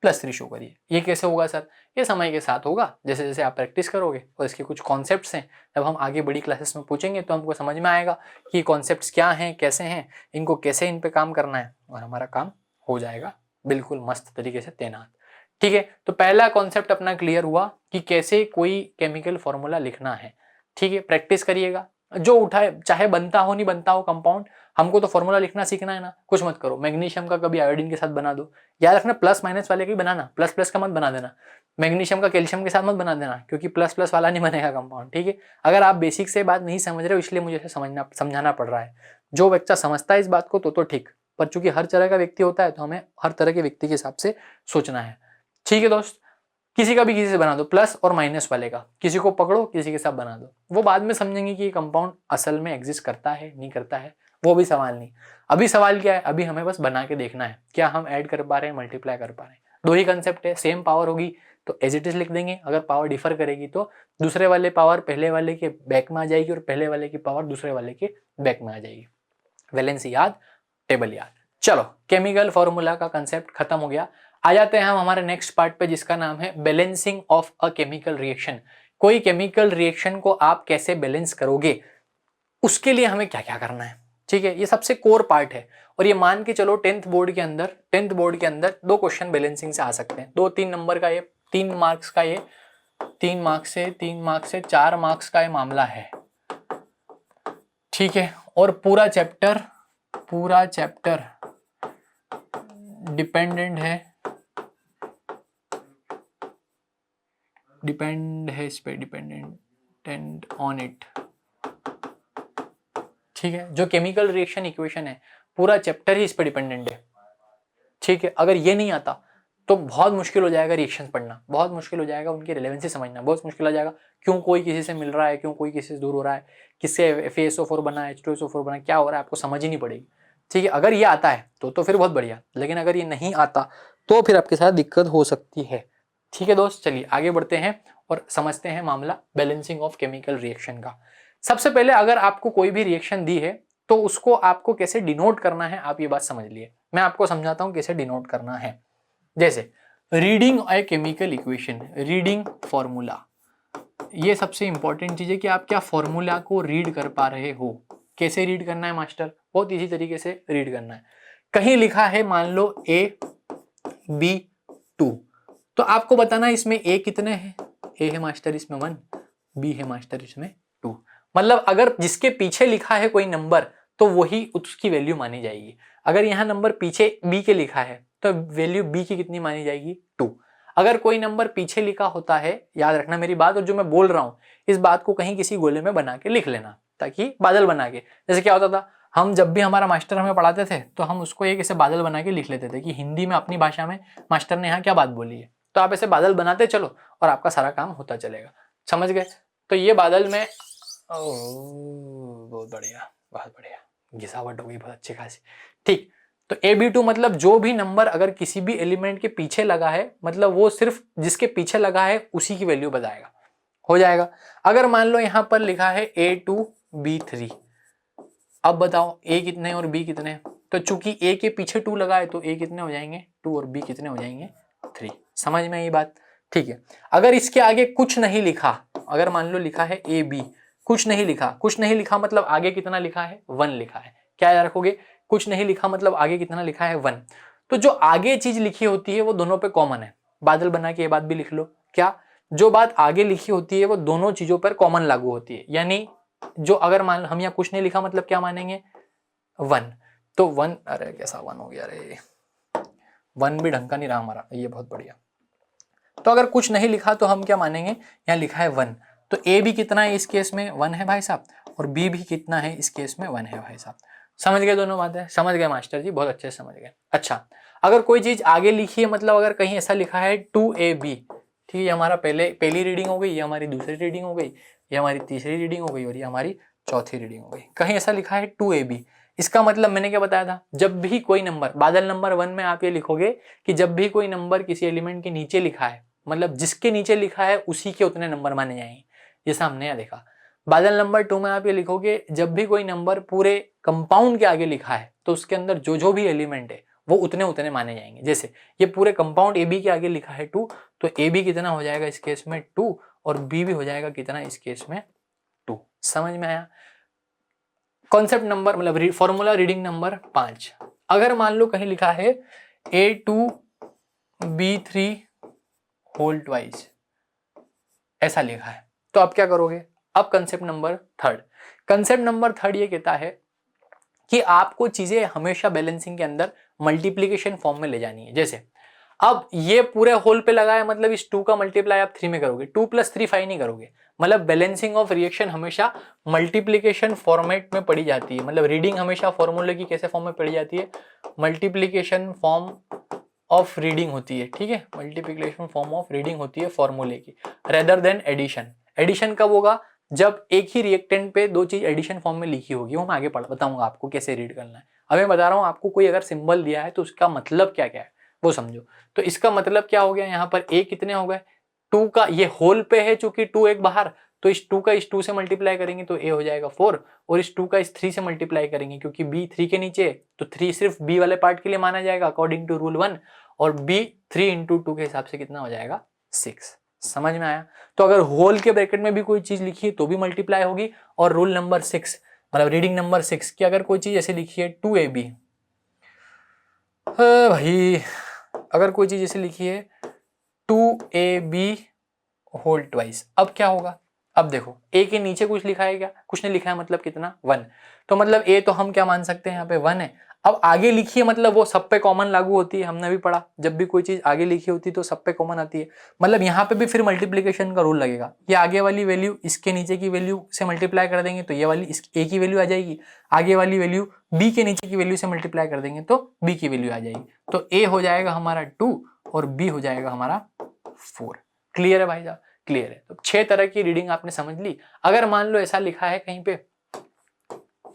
+3 शो करिए। ये कैसे होगा सर? ये समय के साथ होगा, जैसे जैसे आप प्रैक्टिस करोगे और इसके कुछ कॉन्सेप्ट्स हैं, जब हम आगे बड़ी क्लासेस में पूछेंगे तो हमको समझ में आएगा कि कॉन्सेप्ट्स क्या हैं, कैसे हैं, इनको कैसे इन पे काम करना है, और हमारा काम हो जाएगा बिल्कुल मस्त तरीके से तैनात। ठीक है, तो पहला कॉन्सेप्ट अपना क्लियर हुआ कि कैसे कोई केमिकल फॉर्मूला लिखना है। ठीक है, प्रैक्टिस करिएगा, जो उठाए चाहे बनता हो नहीं बनता हो कंपाउंड, हमको तो फॉर्मूला लिखना सीखना है ना। कुछ मत करो, मैग्नीशियम का कभी आयोडीन के साथ बना दो, याद रखना प्लस माइनस वाले का ही बनाना, प्लस प्लस का मत बना देना। मैग्नीशियम का कैल्शियम के साथ मत बना देना, क्योंकि प्लस प्लस वाला नहीं बनेगा कंपाउंड। ठीक है, अगर आप बेसिक से बात नहीं समझ रहे हो इसलिए मुझे इसे समझाना पड़ रहा है। जो बच्चा समझता है इस बात को तो ठीक, पर चूंकि हर तरह का व्यक्ति होता है तो हमें हर तरह के व्यक्ति के हिसाब से सोचना है। ठीक है दोस्त, किसी का भी किसी से बना दो, प्लस और माइनस वाले का किसी को पकड़ो, किसी के साथ बना दो, वो बाद में समझेंगे कि ये कंपाउंड असल में एग्जिस्ट करता है नहीं करता है, वो भी सवाल नहीं। अभी सवाल क्या है, अभी हमें बस बना के देखना है क्या हम ऐड कर पा रहे हैं, मल्टीप्लाई कर पा रहे हैं। दो ही कंसेप्ट है, सेम पावर होगी तो एज इट इज लिख देंगे, अगर पावर डिफर करेगी तो दूसरे वाले पावर पहले वाले के बैक में आ जाएगी और पहले वाले की पावर दूसरे वाले के बैक में आ जाएगी। वैलेंसी याद, टेबल याद। चलो, केमिकल फॉर्मूला का कंसेप्ट खत्म हो गया। आ जाते हैं हम हमारे नेक्स्ट पार्ट पे जिसका नाम है balancing of a chemical reaction. कोई केमिकल रिएक्शन को आप कैसे बैलेंस करोगे, उसके लिए हमें क्या क्या करना है। ठीक है, ये सबसे कोर पार्ट है, और ये मान के चलो 10th बोर्ड के अंदर 2 क्वेश्चन बैलेंसिंग से आ सकते हैं। 2-3 नंबर का ये 3 मार्क्स का, ये 3 मार्क्स से 4 मार्क्स का ये मामला है। ठीक है, और पूरा चैप्टर डिपेंडेंट है इस पे, डिपेंडेंट ऑन इट। ठीक है, जो केमिकल रिएक्शन इक्वेशन है पूरा चैप्टर ही इस पे डिपेंडेंट है। ठीक है, अगर ये नहीं आता तो बहुत मुश्किल हो जाएगा रिएक्शंस पढ़ना, बहुत मुश्किल हो जाएगा उनकी रिलेवेंसी समझना, बहुत मुश्किल हो जाएगा क्यों कोई किसी से मिल रहा है, क्यों कोई किसी से दूर हो रहा है, किससे FeSO4 बना है, H2SO4 बना है, क्या हो रहा है आपको समझ ही नहीं पड़ेगी। ठीक है, अगर ये आता है तो फिर बहुत बढ़िया, लेकिन अगर ये नहीं आता तो फिर आपके साथ दिक्कत हो सकती है। ठीक है दोस्त, चलिए आगे बढ़ते हैं और समझते हैं मामला बैलेंसिंग ऑफ केमिकल रिएक्शन का। सबसे पहले अगर आपको कोई भी रिएक्शन दी है तो उसको आपको कैसे डिनोट करना है, आप ये बात समझ लिए। मैं आपको समझाता हूं कैसे डिनोट करना है। जैसे reading a chemical equation, reading formula, ये सबसे इंपॉर्टेंट चीज है कि आप क्या फॉर्मूला को रीड कर पा रहे हो। कैसे रीड करना है मास्टर, बहुत इजी तरीके से रीड करना है। कहीं लिखा है मान लो AB2, तो आपको बताना है इसमें A कितने हैं, A है मास्टर इसमें 1, B है मास्टर इसमें 2। मतलब अगर जिसके पीछे लिखा है कोई नंबर तो वही उसकी वैल्यू मानी जाएगी। अगर यहाँ नंबर पीछे B के लिखा है तो वैल्यू B की कितनी मानी जाएगी, 2। अगर कोई नंबर पीछे लिखा होता है, याद रखना मेरी बात, और जो मैं बोल रहा हूँ इस बात को कहीं किसी गोले में बना के लिख लेना, ताकि बादल बना के, जैसे क्या होता था, हम जब भी हमारा मास्टर हमें पढ़ाते थे तो हम उसको एक ऐसे बादल बना के लिख लेते थे कि हिंदी में अपनी भाषा में मास्टर ने यहाँ क्या बात बोली है, तो आप ऐसे बादल बनाते चलो और आपका सारा काम होता चलेगा। समझ गए? तो ये बादल में बहुत बढ़िया, बहुत बढ़िया, घिसावट हो गई बहुत अच्छी खासी। ठीक, तो AB2 मतलब जो भी नंबर अगर किसी भी एलिमेंट के पीछे लगा है, मतलब वो सिर्फ जिसके पीछे लगा है उसी की वैल्यू बताएगा, हो जाएगा। अगर मान लो यहाँ पर लिखा है A2B3, अब बताओ A कितने और B कितने, तो चूंकि A के पीछे 2 लगा है तो A कितने हो जाएंगे 2 और B कितने हो जाएंगे 3। समझ में ये बात? ठीक है, अगर इसके आगे कुछ नहीं लिखा, अगर मान लो लिखा है AB, कुछ नहीं लिखा मतलब आगे कितना लिखा है 1 लिखा है, क्या याद रखोगे, कुछ नहीं लिखा मतलब आगे कितना लिखा है 1। तो जो आगे चीज लिखी होती है वो दोनों पे कॉमन है, बादल बना के ये बात भी लिख लो, क्या जो बात आगे लिखी होती है वो दोनों चीजों पर कॉमन लागू होती है। यानी जो अगर मान हम यहाँ कुछ नहीं लिखा मतलब क्या मानेंगे 1, तो 1, अरे कैसा 1 हो गया रे, 1 भी ढंग का नहीं रहा हमारा, ये बहुत बढ़िया। तो अगर कुछ नहीं लिखा तो हम क्या मानेंगे, यहाँ लिखा है 1, तो A भी कितना है इस केस में 1 है भाई साहब, और B भी कितना है इस केस में 1 है भाई साहब। समझ गए दोनों बातें? समझ गए मास्टर जी, बहुत अच्छे से समझ गए। अच्छा, अगर कोई चीज आगे लिखी है, मतलब अगर कहीं ऐसा लिखा है 2AB, ठीक है, हमारा पहली रीडिंग हो गई, ये हमारी दूसरी रीडिंग हो गई, ये हमारी तीसरी रीडिंग हो गई और ये हमारी चौथी रीडिंग हो गई। कहीं ऐसा लिखा है 2AB, इसका मतलब मैंने क्या बताया था, जब भी कोई नंबर, बादल नंबर 1 में आप ये लिखोगे कि जब भी कोई नंबर किसी एलिमेंट के नीचे लिखा है, मतलब जिसके नीचे लिखा है उसी के उतने नंबर माने जाएंगे। जैसा हमने यहाँ देखा। बादल नंबर 2 में आप ये लिखोगे जब भी कोई नंबर पूरे कंपाउंड के आगे लिखा है तो उसके अंदर जो जो भी एलिमेंट है वो उतने उतने माने जाएंगे। जैसे ये पूरे कंपाउंड AB के आगे लिखा है 2, तो AB कितना हो जाएगा इस केस में 2, और B भी हो जाएगा कितना इस केस में 2। समझ में आया? कॉन्सेप्ट नंबर मतलब फॉर्मूला रीडिंग नंबर 5। अगर मान लो कहीं लिखा है A2B3 होल ट्वाइस, ऐसा लिखा है, तो आप क्या करोगे? अब concept number third, concept number third ये कहता है कि आपको चीजें हमेशा बैलेंसिंग के अंदर मल्टीप्लीकेशन फॉर्म में ले जानी है। जैसे अब ये पूरे होल पे लगा है, मतलब इस 2 का मल्टीप्लाई आप 3 में करोगे, 2 + 3 5 नहीं करोगे। मतलब बैलेंसिंग ऑफ रिएक्शन हमेशा मल्टीप्लीकेशन फॉर्मेट में पढ़ी जाती है। मतलब रीडिंग हमेशा फॉर्मूले की कैसे फॉर्म में पढ़ी जाती है? मल्टीप्लीकेशन फॉर्म ऑफ रीडिंग होती है, ठीक है, मल्टीप्लीकेशन फॉर्म ऑफ रीडिंग होती है फॉर्मूले की, रेदर देन एडिशन। एडिशन कब होगा? जब एक ही रिएक्टेंट पे दो चीज एडिशन फॉर्म में लिखी होगी। वो मैं आगे बताऊंगा आपको कैसे रीड करना है। अब मैं बता रहा हूँ आपको, कोई अगर सिंबल दिया है तो उसका मतलब क्या क्या है वो समझो। तो इसका मतलब क्या हो गया? यहाँ पर A कितने हो गए? 2 का, ये होल पे है चूंकि 2 एक बाहर, तो इस 2 का इस 2 से मल्टीप्लाई करेंगे तो A हो जाएगा 4, और इस 2 का इस 3 से मल्टीप्लाई करेंगे क्योंकि B 3 के नीचे, तो 3 सिर्फ B वाले पार्ट के लिए माना जाएगा अकॉर्डिंग टू रूल 1, और B 3 × 2 के हिसाब से कितना हो जाएगा? 6। समझ में आया? तो अगर होल के ब्रैकेट में भी कोई चीज लिखी है तो भी मल्टीप्लाई होगी। और रूल नंबर 6 मतलब रीडिंग नंबर 6 की अगर कोई चीज ऐसे लिखी है 2AB, भाई अगर कोई चीज ऐसे लिखी है 2AB होल ट्वाइस, अब क्या होगा? अब देखो A के नीचे कुछ लिखा है क्या? कुछ नहीं लिखा है, मतलब कितना? 1। तो मतलब A तो हम क्या मान सकते हैं यहाँ पे 1 है। अब आगे लिखी है मतलब वो सब पे कॉमन लागू होती है, हमने भी पढ़ा जब भी कोई चीज आगे लिखी होती है तो सब पे कॉमन आती है। मतलब यहाँ पे भी फिर मल्टीप्लीकेशन का रूल लगेगा। ये आगे वाली वैल्यू इसके नीचे की वैल्यू से मल्टीप्लाई कर देंगे तो ये वाली इस A की वैल्यू आ जाएगी, आगे वाली वैल्यू B के नीचे की वैल्यू से मल्टीप्लाई कर देंगे तो B की वैल्यू आ जाएगी। तो A हो जाएगा हमारा 2 और B हो जाएगा हमारा 4। क्लियर है भाई साहब? क्लियर है। तो 6 तरह की रीडिंग आपने समझ ली। अगर मान लो ऐसा लिखा है कहीं पे,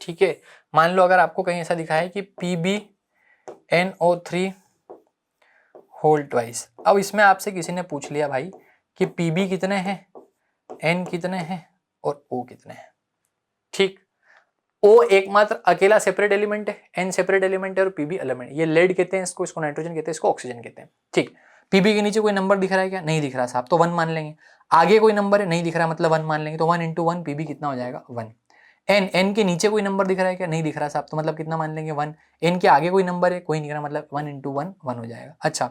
ठीक है, मान लो अगर आपको कहीं ऐसा दिखा है कि PbNO3 होल ट्वाइस, अब इसमें आपसे किसी ने पूछ लिया भाई कि Pb कितने हैं, N कितने हैं और O कितने हैं। ठीक, O एकमात्र अकेला सेपरेट एलिमेंट है, N सेपरेट एलिमेंट है और Pb एलिमेंट। ये लेड कहते हैं इसको, इसको नाइट्रोजन कहते हैं, इसको ऑक्सीजन कहते हैं। ठीक, Pb के नीचे कोई नंबर दिख रहा है क्या? नहीं दिख रहा साहब, तो 1 मान लेंगे। आगे कोई नंबर है, नहीं दिख रहा, मतलब 1 मान लेंगे, तो 1 × 1 Pb कितना हो जाएगा? 1। N के नीचे कोई नंबर दिख रहा है क्या? नहीं दिख रहा साहब, तो मतलब कितना मान लेंगे? 1। N के आगे कोई नंबर है? कोई नहीं दिख रहा, मतलब 1 × 1 1 हो जाएगा। अच्छा,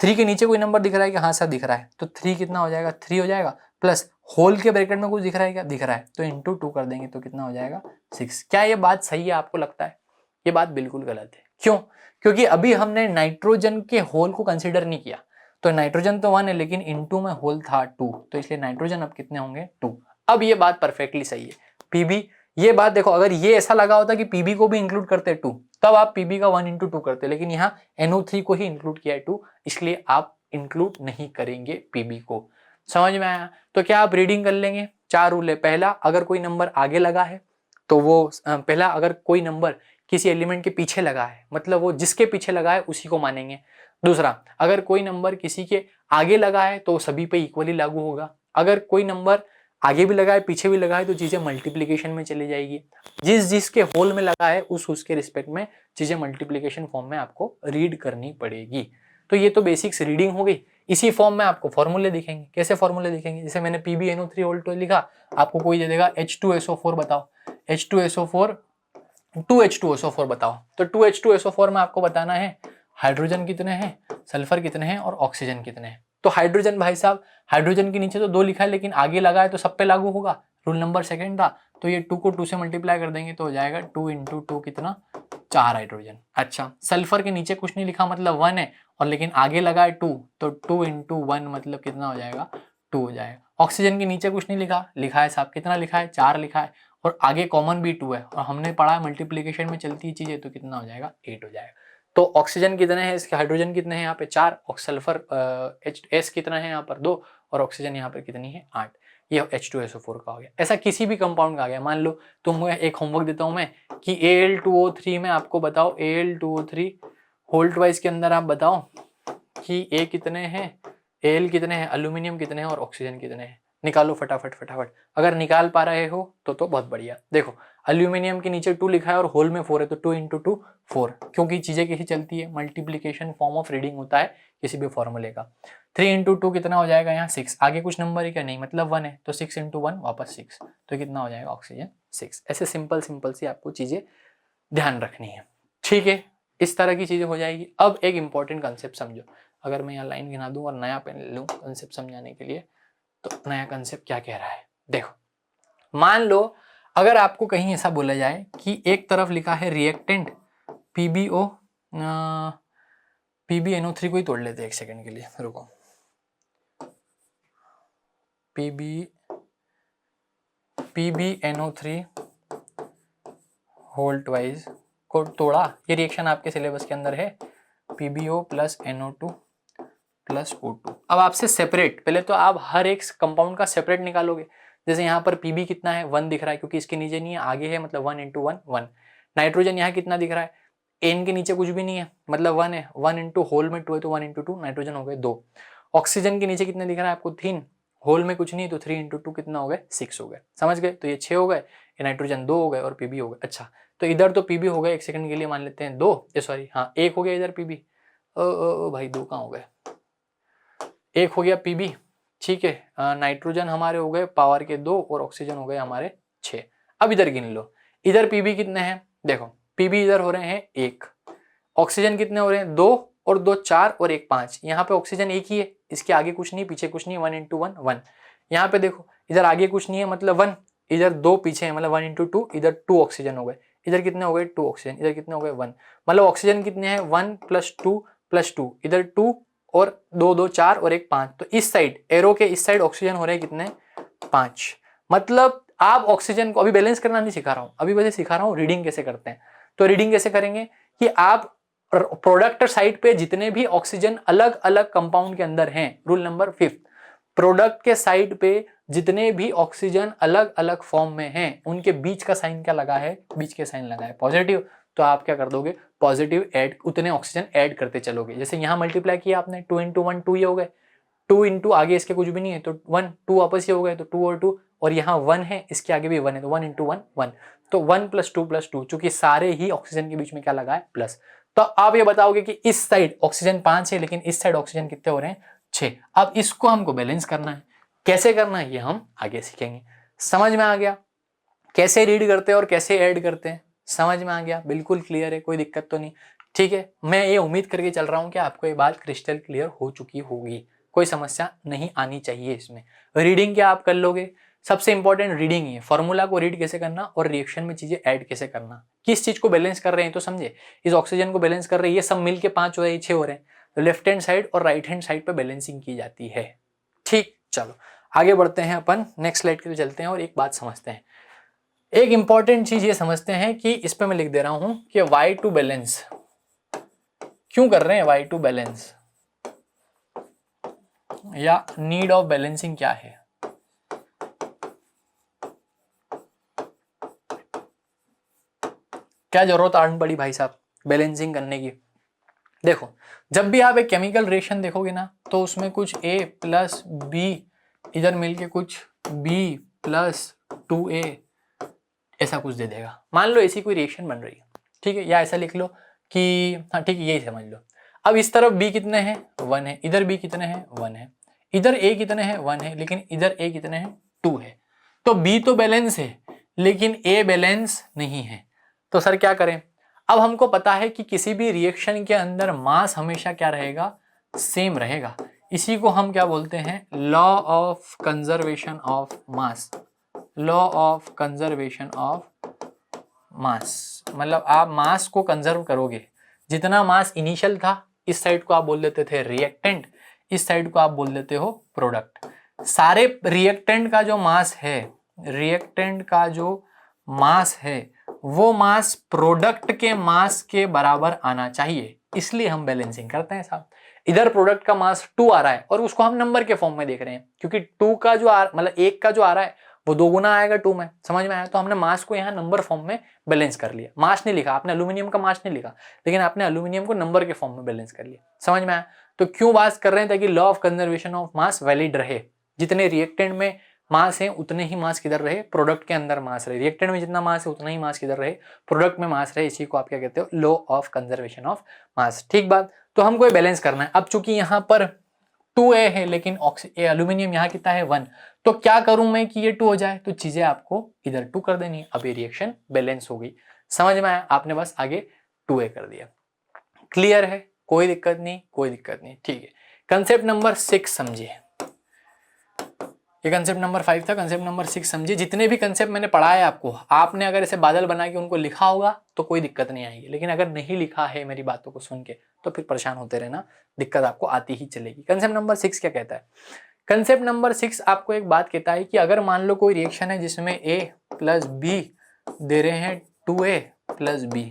3 के नीचे कोई नंबर दिख रहा है क्या? हाँ सर दिख रहा है, तो 3 कितना हो जाएगा? 3 हो जाएगा, प्लस होल के ब्रैकेट में कुछ दिख रहा है क्या? दिख रहा है, तो × 2 कर देंगे तो कितना हो जाएगा? 6। क्या ये बात सही है? आपको लगता है ये बात बिल्कुल गलत है। क्यों? क्योंकि अभी हमने नाइट्रोजन के होल को कंसिडर नहीं किया। तो नाइट्रोजन तो 1 है लेकिन इनटू में होल था 2, तो इसलिए नाइट्रोजन अब कितने होंगे? 2। अब ये बात परफेक्टली सही है। Pb, ये बात देखो, अगर ये ऐसा लगा होता कि Pb को भी इंक्लूड करते 2, तब आप Pb का 1 × 2 करते, लेकिन यहाँ NO3 को ही इंक्लूड किया है 2, इसलिए आप इंक्लूड नहीं करेंगे Pb को। समझ में आया? तो क्या आप रीडिंग कर लेंगे? 4 रूल है। पहला, अगर कोई नंबर आगे लगा है तो वो पहला, अगर कोई नंबर किसी एलिमेंट के पीछे लगा है मतलब वो जिसके पीछे लगा है उसी को मानेंगे। दूसरा, अगर कोई नंबर किसी के आगे लगा है तो सभी पे इक्वली लागू होगा। अगर कोई नंबर आगे भी लगा है पीछे भी लगा है तो चीजें मल्टीप्लीकेशन में चली जाएगी। जिस जिसके होल में लगा है उसके रिस्पेक्ट में चीजें मल्टीप्लीकेशन फॉर्म में आपको रीड करनी पड़ेगी। तो ये तो बेसिक्स रीडिंग हो गई। इसी फॉर्म में आपको फॉर्मूले दिखेंगे। कैसे फॉर्मूले दिखेंगे? जैसे मैंने PbNO3 होल ट्वाइस लिखा, आपको कोई दे देगा H2SO4 बताओ, H2SO4 2H2SO4 बताओ, तो 2H2SO4 में आपको बताना है हाइड्रोजन कितने हैं, सल्फर कितने हैं और ऑक्सीजन कितने हैं। तो हाइड्रोजन भाई साहब, हाइड्रोजन के नीचे तो 2 लिखा है लेकिन आगे लगा है तो सब पे लागू होगा, रूल नंबर 2 था। तो ये 2 को 2 से मल्टीप्लाई कर देंगे तो हो जाएगा 2 × 2 कितना? 4 हाइड्रोजन। अच्छा, सल्फर के नीचे कुछ नहीं लिखा मतलब 1 है, और लेकिन आगे लगा है 2, तो 2 × 1 मतलब कितना हो जाएगा? 2 हो जाएगा। ऑक्सीजन के नीचे कुछ नहीं लिखा, लिखा है साहब, कितना लिखा है? 4 लिखा है, और आगे कॉमन भी 2 है, और हमने पढ़ा है मल्टीप्लीकेशन में चलती है चीजें, तो कितना हो जाएगा? 8 हो जाएगा। तो ऑक्सीजन कितने हैं इसके, हाइड्रोजन कितने हैं यहाँ पे? 4, और सल्फर H कितना है यहाँ पर? 2, और ऑक्सीजन यहाँ पर कितनी है? 8। ये H2SO4 का हो गया। ऐसा किसी भी कंपाउंड का आ गया। मान लो तुम्हें एक होमवर्क देता हूँ मैं कि Al2O3 में आपको बताओ, Al2O3 होल ट्वाइस के अंदर आप बताओ कि A कितने हैं, Al कितने हैं, एल्यूमिनियम कितने हैं और ऑक्सीजन कितने हैं। निकालो फटाफट फटाफट। अगर निकाल पा रहे हो तो बहुत बढ़िया। देखो एल्यूमिनियम के नीचे 2 लिखा है और होल में 4 है, तो 2 इंटू 2 4, क्योंकि चीजें कैसी चलती है, मल्टीप्लीकेशन फॉर्म ऑफ रीडिंग होता है किसी भी फॉर्मूले का। 3 इंटू 2 कितना हो जाएगा यहाँ 6, आगे कुछ नंबर है क्या, नहीं, मतलब 1 है, तो 6 इंटू 1 वापस 6, तो कितना हो जाएगा ऑक्सीजन 6। ऐसे सिंपल सिंपल सी आपको चीजें ध्यान रखनी है, ठीक है, इस तरह की चीजें हो जाएगी। अब एक इंपॉर्टेंट कंसेप्ट समझो, अगर मैं यहाँ लाइन गिना दूं और नया पेन ले लूं कंसेप्ट समझाने के लिए, तो नया कंसेप्ट क्या कह रहा है, देखो मान लो अगर आपको कहीं ऐसा बोला जाए कि एक तरफ लिखा है रिएक्टेंट PbO, PbNO3 को ही तोड़ लेते हैं एक सेकंड के लिए, रुको, PbNO3 होल ट्वाइस को तोड़ा, ये रिएक्शन आपके सिलेबस के अंदर है, PbO plus NO2 plus O2। अब आपसे सेपरेट, पहले तो आप हर एक कंपाउंड का सेपरेट निकालोगे। जैसे यहाँ पर Pb कितना है 1 दिख रहा है, क्योंकि इसके नीचे नहीं है, आगे है, मतलब 1 इंटू 1 1। नाइट्रोजन यहाँ कितना दिख रहा है, N के नीचे कुछ भी नहीं है, मतलब 1 है, 1 इंटू होल में 2 है, तो 1 इंटू 2, नाइट्रोजन हो गए 2। ऑक्सीजन के नीचे कितने दिख रहा है आपको 3, होल में कुछ नहीं, तो 3 इंटू 2 कितना हो गए 6 हो गए, समझ गए, तो ये 6 हो गए, ये नाइट्रोजन 2 हो गए और Pb हो गए। अच्छा, तो इधर तो Pb हो गए, एक सेकंड के लिए मान लेते हैं 2, सॉरी हाँ 1 हो गया इधर Pb, ओ भाई 2 कहाँ हो गए, 1 हो गया Pb, ठीक है, नाइट्रोजन हमारे हो गए पावर के 2 और ऑक्सीजन हो गए हमारे 6। अब इधर गिन लो, इधर Pb कितने हैं, देखो Pb इधर हो रहे हैं 1, ऑक्सीजन कितने हो रहे हैं 2 और 2 4 और 1 5, यहाँ पे ऑक्सीजन एक ही है, इसके आगे कुछ नहीं पीछे कुछ नहीं, 1 इंटू 1 1। यहाँ पे देखो इधर आगे कुछ नहीं है, मतलब 1, इधर 2 पीछे है, मतलब 1 इंटू 2, इधर 2 ऑक्सीजन हो गए, इधर कितने हो गए 2 ऑक्सीजन, इधर कितने हो गए 1, मतलब ऑक्सीजन कितने हैं 1 प्लस 2 प्लस 2, इधर 2 और 2 2 4 और 1 5, तो इस साइड एरो के इस साइड ऑक्सीजन हो रहे हैं कितने 5। मतलब आप ऑक्सीजन को, अभी बैलेंस करना नहीं सिखा रहा हूं, अभी वैसे सिखा रहा हूं रीडिंग कैसे करते हैं। तो रीडिंग कैसे करेंगे कि आप प्रोडक्ट साइड पे जितने भी ऑक्सीजन अलग अलग कंपाउंड के अंदर हैं, रूल नंबर 5, प्रोडक्ट के साइड पे जितने भी ऑक्सीजन अलग अलग फॉर्म में हैं उनके बीच का साइन क्या लगा है, बीच के साइन लगा है पॉजिटिव, तो आप क्या कर दोगे पॉजिटिव ऐड, उतने ऑक्सीजन ऐड करते चलोगे। जैसे यहाँ मल्टीप्लाई किया आपने 2 इंटू 1 2 ये हो गए, 2 इंटू आगे इसके कुछ भी नहीं है तो 1 2 वापस ये हो गए, तो 2 और 2, और यहाँ 1 है इसके आगे भी 1 है, तो 1 इंटू 1 1, तो 1 प्लस 2 प्लस 2, चूंकि सारे ही ऑक्सीजन के बीच में क्या लगा है प्लस। तो आप ये बताओगे कि इस साइड ऑक्सीजन 5 है लेकिन इस साइड ऑक्सीजन कितने हो रहे हैं 6। अब इसको हमको बैलेंस करना है, कैसे करना है ये हम आगे सीखेंगे। समझ में आ गया कैसे रीड करते हैं और कैसे ऐड करते हैं, समझ में आ गया, बिल्कुल क्लियर है, कोई दिक्कत तो नहीं, ठीक है। मैं ये उम्मीद करके चल रहा हूं कि आपको ये बात क्रिस्टल क्लियर हो चुकी होगी, कोई समस्या नहीं आनी चाहिए इसमें। रीडिंग क्या आप कर लोगे, सबसे इंपॉर्टेंट रीडिंग ही है, फॉर्मूला को रीड कैसे करना और रिएक्शन में चीजें ऐड कैसे करना, किस चीज को बैलेंस कर रहे हैं तो समझे, इस ऑक्सीजन को बैलेंस कर रहे हैं, ये सब मिलके 5 हो रहे हैं 6 हो रहे हैं, तो लेफ्ट हैंड साइड और राइट हैंड साइड पे बैलेंसिंग की जाती है। ठीक, चलो आगे बढ़ते हैं, अपन नेक्स्ट स्लाइड के लिए चलते हैं और एक बात समझते हैं। एक इंपॉर्टेंट चीज ये समझते हैं कि इस पे मैं लिख दे रहा हूं कि Y2 बैलेंस क्यों कर रहे हैं, Y2 बैलेंस या नीड ऑफ बैलेंसिंग क्या है। क्या जरूरत आन पड़ी भाई साहब बैलेंसिंग करने की। देखो जब भी आप एक केमिकल रिएक्शन देखोगे ना तो उसमें कुछ A प्लस B इधर मिलके कुछ B प्लस 2A ऐसा कुछ दे देगा। मान लो ऐसी कोई रिएक्शन बन रही है, ठीक है, या ऐसा लिख लो कि हाँ ठीक है यही समझ लो। अब इस तरफ B कितने हैं 1 है, इधर B कितने हैं 1 है, इधर A कितने हैं 1 है, लेकिन इधर A कितने हैं 2 है। तो B तो बैलेंस है लेकिन A बैलेंस नहीं है, तो सर क्या करें। अब हमको पता है कि किसी भी रिएक्शन के अंदर मास हमेशा क्या रहेगा, सेम रहेगा। इसी को हम क्या बोलते हैं, law of conservation of mass, law of conservation of mass. मतलब आप मास को कंजर्व करोगे, जितना मास इनिशियल था इस साइड को आप बोल देते थे रिएक्टेंट, इस साइड को आप बोल देते हो प्रोडक्ट। सारे रिएक्टेंट का जो मास है, रिएक्टेंट का जो मास है वो मास प्रोडक्ट के मास के बराबर आना चाहिए, इसलिए हम बैलेंसिंग करते हैं साहब। इधर प्रोडक्ट का मास 2 आ रहा है और उसको हम नंबर के फॉर्म में देख रहे हैं, क्योंकि 2 का जो मतलब 1 का जो आ रहा है वो 2 गुना आएगा 2 में, समझ में आया। तो हमने मास को यहाँ नंबर फॉर्म में बैलेंस कर लिया, मास नहीं लिखा आपने, एल्यूमिनियम का मास नहीं लिखा, लेकिन आपने एल्यूमिनियम को नंबर के फॉर्म में बैलेंस कर लिया, समझ में आया। तो क्यों बात कर रहे हैं, ताकि law of conservation of mass valid रहे, जितने रिएक्टेंट में मास है उतने ही मास किधर रहे, प्रोडक्ट के अंदर मास रहे, रिएक्टेंट में जितना मास है उतना ही मास किधर रहे, प्रोडक्ट में मास रहे। इसी को आप क्या कहते हो, law of conservation of mass. ठीक बात। तो हमको ये बैलेंस करना है। अब चूंकि यहाँ पर 2A है लेकिन एल्यूमिनियम यहाँ कितना है 1, तो क्या करूं मैं कि ये 2 हो जाए, तो चीजें आपको इधर 2 कर देनी है। अब ये रिएक्शन बैलेंस हो गई। समझ में आया? आपने बस आगे 2A कर दिया। क्लियर है? कोई दिक्कत नहीं, कोई दिक्कत नहीं। ठीक है, कंसेप्ट नंबर 6 समझिए। ये कंसेप्ट नंबर 5 था, कंसेप्ट नंबर 6 समझिए। जितने भी कंसेप्ट मैंने पढ़ाए आपको, आपने अगर इसे बादल बना के उनको लिखा होगा तो कोई दिक्कत नहीं आएगी, लेकिन अगर नहीं लिखा है मेरी बातों को सुन के तो फिर परेशान होते रहना, दिक्कत आपको आती ही चलेगी। कंसेप्ट नंबर 6 क्या कहता है? कंसेप्ट नंबर 6 आपको एक बात कहता है कि अगर मान लो कोई रिएक्शन है जिसमें A प्लस B दे रहे हैं 2A प्लस B,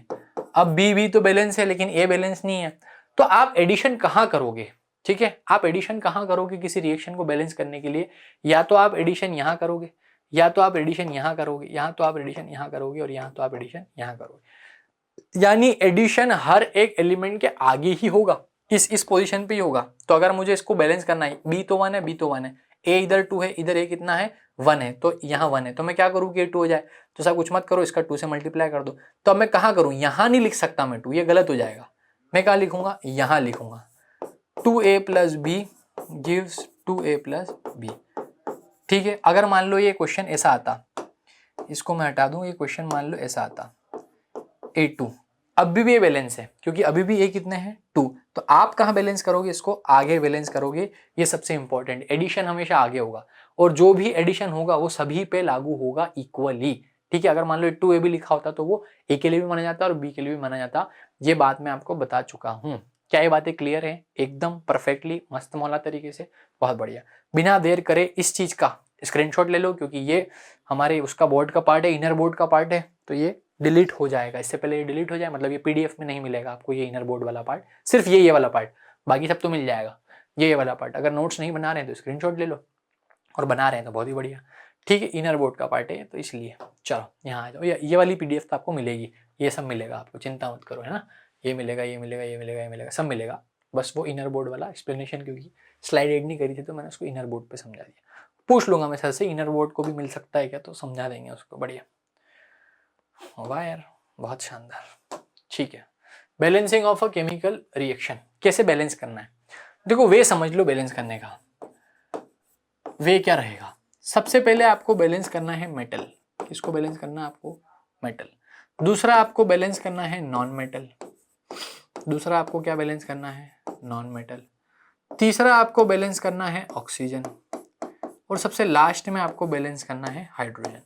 अब B तो बैलेंस है लेकिन A बैलेंस नहीं है, तो आप एडिशन कहाँ करोगे? ठीक है, आप एडिशन कहाँ करोगे किसी रिएक्शन को बैलेंस करने के लिए? या तो आप एडिशन यहाँ करोगे, या तो आप एडिशन यहाँ करोगे, यहाँ तो आप एडिशन यहाँ करोगे, और यहाँ तो आप एडिशन यहाँ करोगे। यानी एडिशन हर एक एलिमेंट के आगे ही होगा, इस पोजीशन पे ही होगा। तो अगर मुझे इसको बैलेंस करना है, B तो 1 है, B तो 1 है, A इधर 2 है, इधर A कितना है 1 है, तो यहाँ 1 है, तो मैं क्या करूँ कि ये 2 हो जाए? तो सब कुछ मत करो, इसका 2 से मल्टीप्लाई कर दो। तो अब मैं कहाँ करूँ? यहाँ नहीं लिख सकता मैं 2, ये गलत हो जाएगा। मैं कहाँ लिखूंगा? यहाँ लिखूंगा 2A plus B gives 2A plus B. ठीक है, अगर मान लो ये क्वेश्चन ऐसा आता, इसको मैं हटा दूं, ये क्वेश्चन मान लो ऐसा आता A2, अब भी ये बैलेंस है क्योंकि अभी भी A कितने हैं 2, तो आप कहाँ बैलेंस करोगे? इसको आगे बैलेंस करोगे। ये सबसे इंपॉर्टेंट, एडिशन हमेशा आगे होगा और जो भी एडिशन होगा वो सभी पे लागू होगा इक्वली। ठीक है, अगर मान लो 2A भी लिखा होता तो वो A के लिए भी माना जाता और B के लिए भी माना जाता। ये बात मैं आपको बता चुका हूँ। क्या ये बातें क्लियर है? एकदम परफेक्टली मस्त मौला तरीके से, बहुत बढ़िया। बिना देर करे इस चीज का स्क्रीनशॉट ले लो क्योंकि ये हमारे उसका बोर्ड का पार्ट है, इनर बोर्ड का पार्ट है, तो ये डिलीट हो जाएगा। इससे पहले ये डिलीट हो जाए, मतलब ये पीडीएफ में नहीं मिलेगा आपको ये इनर बोर्ड वाला पार्ट, सिर्फ ये वाला पार्ट, बाकी सब तो मिल जाएगा। ये वाला पार्ट अगर नोट्स नहीं बना रहे हैं तो स्क्रीनशॉट ले लो, और बना रहे हैं तो बहुत ही बढ़िया। ठीक है, इनर बोर्ड का पार्ट है तो इसलिए चलो यहाँ आ जाओ। ये वाली पीडीएफ तो आपको मिलेगी, ये सब मिलेगा आपको, चिंता मत करो, है ना। ये मिलेगा, ये मिलेगा, ये मिलेगा, ये मिलेगा, सब मिलेगा। बस वो इनर बोर्ड वाला एक्सप्लेनेशन, क्योंकि स्लाइड एड नहीं करी थी तो मैंने उसको इनर बोर्ड पे समझा दिया। पूछ लूंगा मैं सर से इनर बोर्ड को भी मिल सकता है क्या, तो समझा देंगे उसको। बढ़िया, वाह यार, बहुत शानदार। ठीक है, balancing of a chemical reaction, कैसे बैलेंस करना है? देखो वे समझ लो बैलेंस करने का। वे क्या रहेगा? सबसे पहले आपको बैलेंस करना है मेटल। किसको बैलेंस करना है आपको? मेटल। दूसरा आपको बैलेंस करना है नॉन मेटल। दूसरा आपको क्या बैलेंस करना है? Non metal. तीसरा आपको बैलेंस करना है ऑक्सीजन, और सबसे लास्ट में आपको बैलेंस करना है हाइड्रोजन।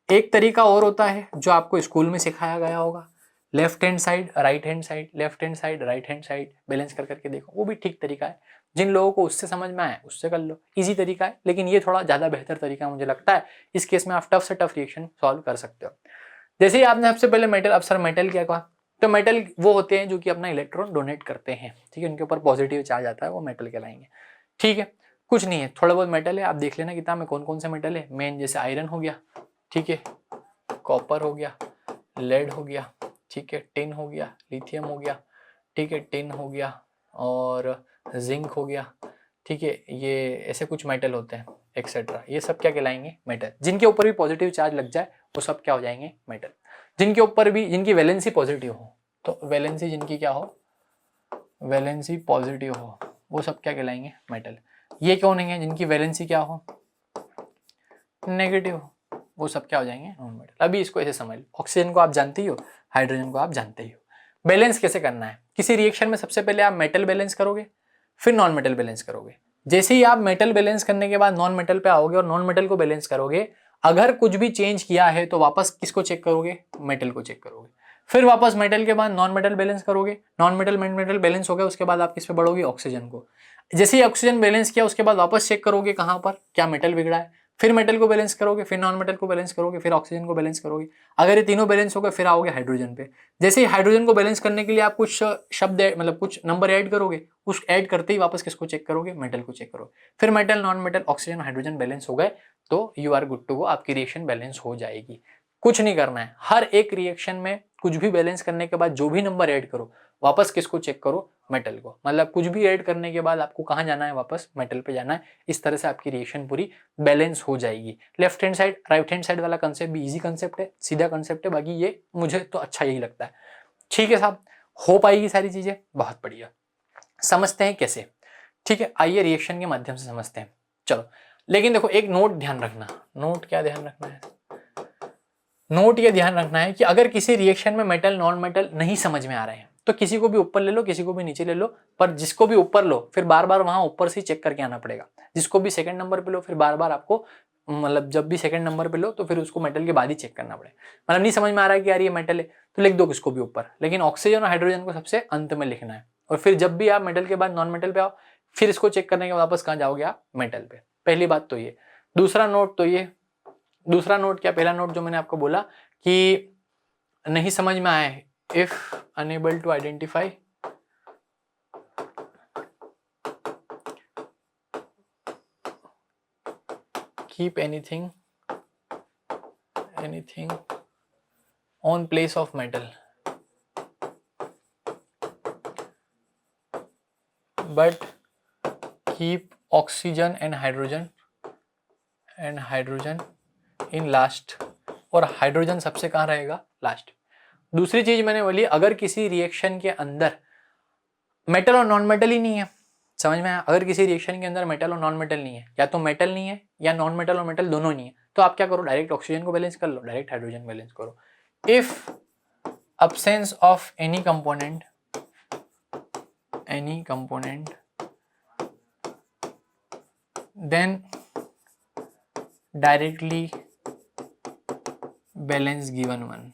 एक तरीका और होता है जो आपको स्कूल में सिखाया गया होगा, left hand side right hand side, left hand side right hand side, balance कर करके देखो, वो भी ठीक तरीका है। जिन लोगों को उससे समझ में आए उससे कर लो, इजी तरीका है, लेकिन ये थोड़ा ज्यादा बेहतर तरीका मुझे लगता है। इस केस में आप टफ से टफ रिएक्शन सॉल्व कर सकते हो। जैसे ही आपने सबसे पहले मेटल, अब सर मेटल क्या कहा, तो मेटल वो होते हैं जो कि अपना इलेक्ट्रॉन डोनेट करते हैं। ठीक है, उनके ऊपर पॉजिटिव चार्ज आता है, वो मेटल कहलाएंगे। ठीक है, कुछ नहीं है, थोड़ा बहुत मेटल है, आप देख लेना किताब में कौन कौन से मेटल है। मेन जैसे आयरन हो गया, ठीक है, कॉपर हो गया, लेड हो गया, ठीक है, टिन हो गया, लिथियम हो गया, ठीक है, टिन हो गया, और जिंक हो गया। ठीक है, ये ऐसे कुछ मेटल होते हैं एक्सेट्रा, ये सब क्या कहलाएंगे? मेटल। जिनके ऊपर भी पॉजिटिव चार्ज लग जाए वो सब क्या हो जाएंगे? मेटल। जिनके ऊपर भी, जिनकी वैलेंसी पॉजिटिव हो, तो वैलेंसी जिनकी क्या हो? वैलेंसी पॉजिटिव हो, वो सब क्या कहलाएंगे? मेटल। ये कौन है? जिनकी वैलेंसी क्या हो? नेगेटिव, वो सब क्या हो जाएंगे? Non metal. अभी इसको ऐसे समझ लो, ऑक्सीजन को आप जानते ही हो, हाइड्रोजन को आप जानते ही हो। बैलेंस कैसे करना है किसी रिएक्शन में? सबसे पहले आप मेटल बैलेंस करोगे, फिर नॉन मेटल बैलेंस करोगे। जैसे ही आप मेटल बैलेंस करने के बाद नॉन मेटल पे आओगे और नॉन मेटल को बैलेंस करोगे, अगर कुछ भी चेंज किया है तो वापस किसको चेक करोगे? मेटल को चेक करोगे। फिर वापस मेटल के बाद नॉन मेटल बैलेंस करोगे, नॉन मेटल मेटल बैलेंस हो गया, उसके बाद आप किस पे बढ़ोगे? ऑक्सीजन को। जैसे ही ऑक्सीजन बैलेंस किया उसके बाद वापस चेक करोगे कहां पर क्या मेटल बिगड़ा है, फिर मेटल को बैलेंस करोगे, फिर नॉन मेटल को बैलेंस करोगे, फिर ऑक्सीजन को बैलेंस करोगे। अगर ये तीनों बैलेंस हो गए फिर आओगे हाइड्रोजन पे। जैसे ही हाइड्रोजन को बैलेंस करने के लिए आप कुछ शब्द मतलब कुछ नंबर ऐड करोगे, उस ऐड करते ही वापस किसको चेक करोगे? मेटल को चेक करोगे। फिर metal, non metal, oxygen, hydrogen balance हो गए तो you are good to go, आपकी रिएक्शन बैलेंस हो जाएगी। कुछ नहीं करना है, हर एक रिएक्शन में कुछ भी बैलेंस करने के बाद जो भी नंबर ऐड करो वापस किसको चेक करो, मेटल को। मतलब कुछ भी ऐड करने के बाद आपको कहाँ जाना है, वापस मेटल पे जाना है। इस तरह से आपकी रिएक्शन पूरी बैलेंस हो जाएगी। Left hand side right hand side वाला कंसेप्ट भी इजी कंसेप्ट है, सीधा कंसेप्ट है, बाकी ये मुझे तो अच्छा यही लगता है। ठीक है साहब, हो पाएगी सारी चीजें, बहुत बढ़िया। समझते हैं कैसे, ठीक है, आइए रिएक्शन के माध्यम से समझते हैं। चलो, लेकिन देखो एक नोट ध्यान रखना। नोट क्या ध्यान रखना है? नोट ये ध्यान रखना है कि अगर किसी रिएक्शन में मेटल नॉन मेटल नहीं समझ में आ रहे हैं तो किसी को भी ऊपर ले लो, किसी को भी नीचे ले लो, पर जिसको भी ऊपर लो फिर बार बार वहां ऊपर से चेक करके आना पड़ेगा। जिसको भी सेकंड नंबर पे लो फिर बार बार आपको, मतलब जब भी सेकंड नंबर पे लो तो फिर उसको मेटल के बाद ही चेक करना पड़ेगा। मतलब नहीं समझ में आ रहा है कि यार ये मेटल है तो लिख दो किसको भी ऊपर, लेकिन ऑक्सीजन और हाइड्रोजन को सबसे अंत में लिखना है। और फिर जब भी आप मेटल के बाद नॉन मेटल पे आओ फिर इसको चेक करने के बाद वापस कहाँ जाओगे आप, मेटल पे। पहली बात तो ये। दूसरा नोट तो ये, दूसरा नोट क्या, पहला नोट जो मैंने आपको बोला कि नहीं समझ में आया है, if unable to identify keep anything on place of metal but keep oxygen and hydrogen in last, और हाइड्रोजन सबसे कहाँ रहेगा, लास्ट। दूसरी चीज मैंने बोली, अगर किसी रिएक्शन के अंदर मेटल और नॉन मेटल ही नहीं है, समझ में आया, अगर किसी रिएक्शन के अंदर मेटल और नॉन मेटल नहीं है, या तो मेटल नहीं है या नॉन मेटल और मेटल दोनों नहीं है, तो आप क्या करो, डायरेक्ट ऑक्सीजन को बैलेंस कर लो, डायरेक्ट हाइड्रोजन बैलेंस करो। If absence of any component then directly balance given one।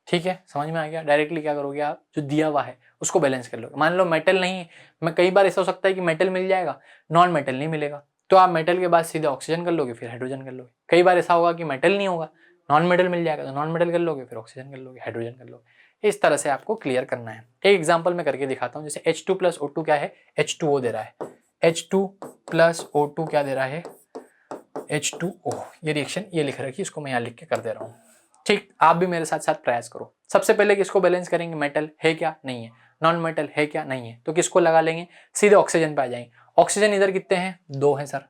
ठीक है, समझ में आ गया। डायरेक्टली क्या करोगे आप, जो दिया हुआ है उसको बैलेंस कर लोगे। मान लो मेटल नहीं है, मैं कई बार ऐसा हो सकता है कि मेटल मिल जाएगा, नॉन मेटल नहीं मिलेगा, तो आप मेटल के बाद सीधे ऑक्सीजन कर लोगे, फिर हाइड्रोजन कर लोगे। कई बार ऐसा होगा कि मेटल नहीं होगा, नॉन मेटल मिल जाएगा, तो नॉन मेटल कर लोगे, फिर ऑक्सीजन कर लोगे, हाइड्रोजन कर लोगे। इस तरह से आपको क्लियर करना है। एक एग्जाम्पल मैं करके दिखाता हूँ। जैसे H2 + O2 क्या है, H2O दे रहा है। H2 + O2 क्या दे रहा है, H2O। ये रिएक्शन ये लिख रखी, इसको मैं यहाँ लिख के कर दे रहा हूँ। ठीक, आप भी मेरे साथ साथ प्रयास करो। सबसे पहले किसको बैलेंस करेंगे, मेटल है क्या, नहीं है, नॉन मेटल है क्या, नहीं है, तो किसको लगा लेंगे, सीधे ऑक्सीजन पे आ जाएंगे। ऑक्सीजन इधर कितने हैं, 2 हैं सर,